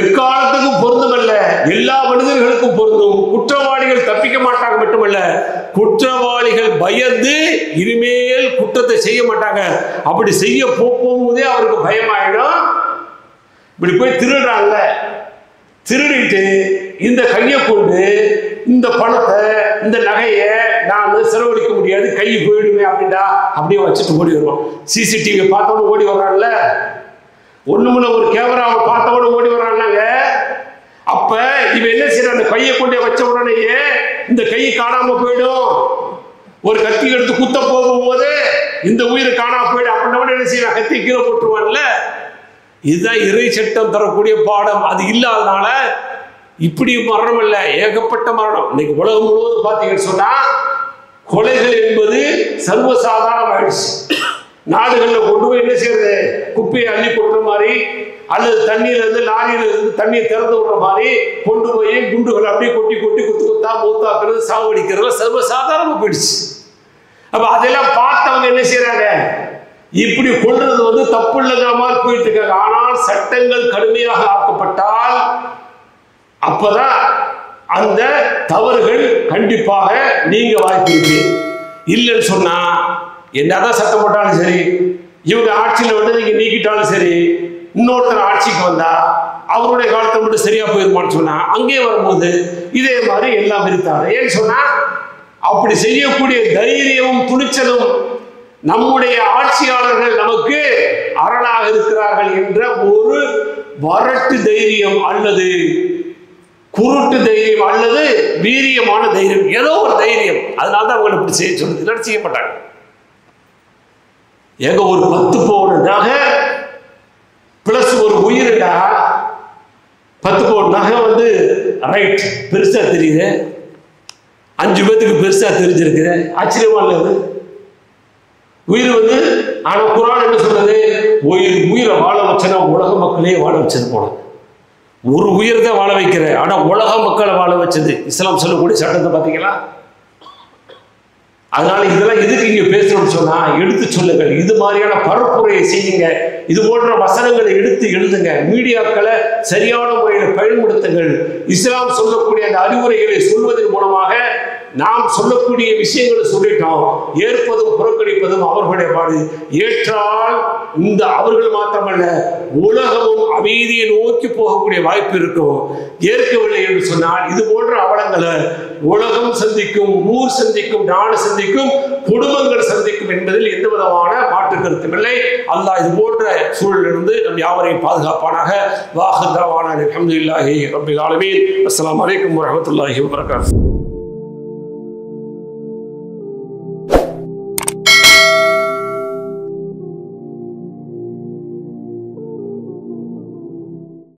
எக்காலத்துக்கும் பொருந்துமல்ல, எல்லா மனிதர்களுக்கும் பொருந்தும். குற்றவாளிகள் தப்பிக்க மாட்டாங்க மட்டுமல்ல, குற்றவாளிகள் பயந்து இனிமேல் குற்றத்தை செய்ய மாட்டாங்க. அப்படி செய்ய போகும்போதே அவருக்கு பயமாயிடும். இப்படி போய் திருடுறாங்க, திருடிட்டு இந்த கையை கொண்டு இந்த பணத்தை இந்த நகையை நான் செலவழிக்க முடியாது, கை போயிடுவேன் அப்படின்டா அப்படியே வச்சுட்டு ஓடி வருவான். சிசிடிவி பார்த்தவொன்னு ஓடி வர்றான்ல, ஒண்ணுமுள்ள ஒரு கேமராவை பார்த்தவொன்னு ஓடி வர்றான்னாங்க. அப்ப இவன் என்ன செய்யறான்? அந்த கையை கொண்டே வச்ச உடனேயே இந்த கையை காணாம போயிடும். ஒரு கத்தி எடுத்து குத்த போகும்போது இந்த உயிர் காணாம போயிடும் அப்படின்னா என்ன செய்யறான்? கத்தி கீழே போட்டுருவான்ல. இதுதான் இறை சட்டம் தரக்கூடிய பாடம். அது இல்லாதனால இப்படி மரணம் இல்லை, ஏகப்பட்ட மரணம். இன்னைக்கு உலகம் முழுவதும் பார்த்தீங்கன்னு சொன்னா கொலைகள் என்பது சர்வசாதாரணம் ஆயிடுச்சு. நாடுகளில் கொண்டு போய் என்ன செய்யறது? குப்பையை அள்ளி கொட்டுற மாதிரி, அல்லது தண்ணியில இருந்து லாரியில இருந்து தண்ணியை திறந்து விடுற மாதிரி கொண்டு போய் குண்டுகளை அப்படியே கொட்டி கொட்டி குத்து குத்தா மூத்தாக்குறது, சாவடிக்கிறது சர்வசாதாரணமா போயிடுச்சு. அப்ப அதெல்லாம் பார்த்தவங்க என்ன செய்யறாங்க? இப்படி கொள்றது வந்து தப்பு இல்லைங்கிற மாதிரி போயிட்டு இருக்காங்க. ஆனால் சட்டங்கள் கடுமையாக ஆக்கப்பட்டால் அப்பதான் அந்த தவறுகள் கண்டிப்பாக நீங்க வாய்ப்பு இருக்கு. இல்லைன்னு சொன்னா என்னதான் சட்டம் போட்டாலும் சரி, இவங்க ஆட்சியில் வந்து நீங்க நீக்கிட்டாலும் சரி, இன்னொருத்தர் ஆட்சிக்கு வந்தா அவருடைய காலத்தை மட்டும் சரியா போயிருமான்னு சொன்னா அங்கே வரும்போது இதே மாதிரி எல்லாம் இருக்காது. ஏன்னு சொன்னா அப்படி செய்யக்கூடிய தைரியமும் துணிச்சலும் நம்முடைய ஆட்சியாளர்கள் நமக்கு அரணாக இருக்கிறார்கள் என்ற ஒரு வரட்டு தைரியம் அல்லது குருட்டு தைரியம் அல்லது வீரியமான தைரியம், ஏதோ ஒரு தைரியம். அதனால்தான் அவங்களை இப்படி செய்ய சொல்லுது. இல்லைன்னு செய்ய மாட்டாங்க. எங்க ஒரு 10 பவுன் நகை பிளஸ் ஒரு உயிரிடா, 10 பவுன் நகை வந்து ரைட் பெருசா தெரியுது, 5 பேத்துக்கு பெருசா தெரிஞ்சிருக்கு, ஆச்சரியமா இல்லது உயிர் வந்து. ஆனா குர்ஆன் என்ன சொல்றது? உயிரை வாழ வச்சனா உலக மக்களையே வாழ வச்சது போல. ஒரு உயிர் தான் வாழ வைக்கிற, ஆனா உலக மக்களை வாழ வச்சது இஸ்லாம் சொல்லக்கூடிய சட்டத்தை பார்த்தீங்களா? அதனால இதெல்லாம் எதுக்கு இங்க பேசணும்னு சொன்னா எடுத்து சொல்லுங்கள். இது மாதிரியான பரப்புரையை செய்யுங்க. இது போன்ற வசனங்களை எடுத்து எழுதுங்க. மீடியாக்களை சரியான முறையில் பயன்படுத்துங்கள். இஸ்லாம் சொல்லக்கூடிய அந்த அறிவுரைகளை சொல்வதன் மூலமாக நாம் சொல்லக்கூடிய விஷயங்களை சொல்லிட்டோம், ஏற்பதும் புறக்கணிப்பதும் அவர்களுடைய பாடு. ஏற்றால் இந்த அவர்கள் மாத்திரமல்ல உலகமும் அமைதியை நோக்கி போகக்கூடிய வாய்ப்பு இருக்கும். ஏற்கவில்லை என்று சொன்னால் இது போன்ற அவலங்களை உலகம் சந்திக்கும், ஊர் சந்திக்கும், நாடு சந்திக்கும், குடும்பங்கள் சந்திக்கும் என்பதில் எந்த விதமான மாற்று கருத்தும் இல்லை. அல்லாஹ் இது போன்ற சூழலிலிருந்து நம் யாவரையும் பாதுகாப்பானாக. வாஹிர் தஅவானா அல்ஹம்துலில்லாஹி ரப்பில் ஆலமீன். அஸ்ஸலாமு அலைக்கும் வரஹ்மத்துல்லாஹி வபரகாத்துஹு.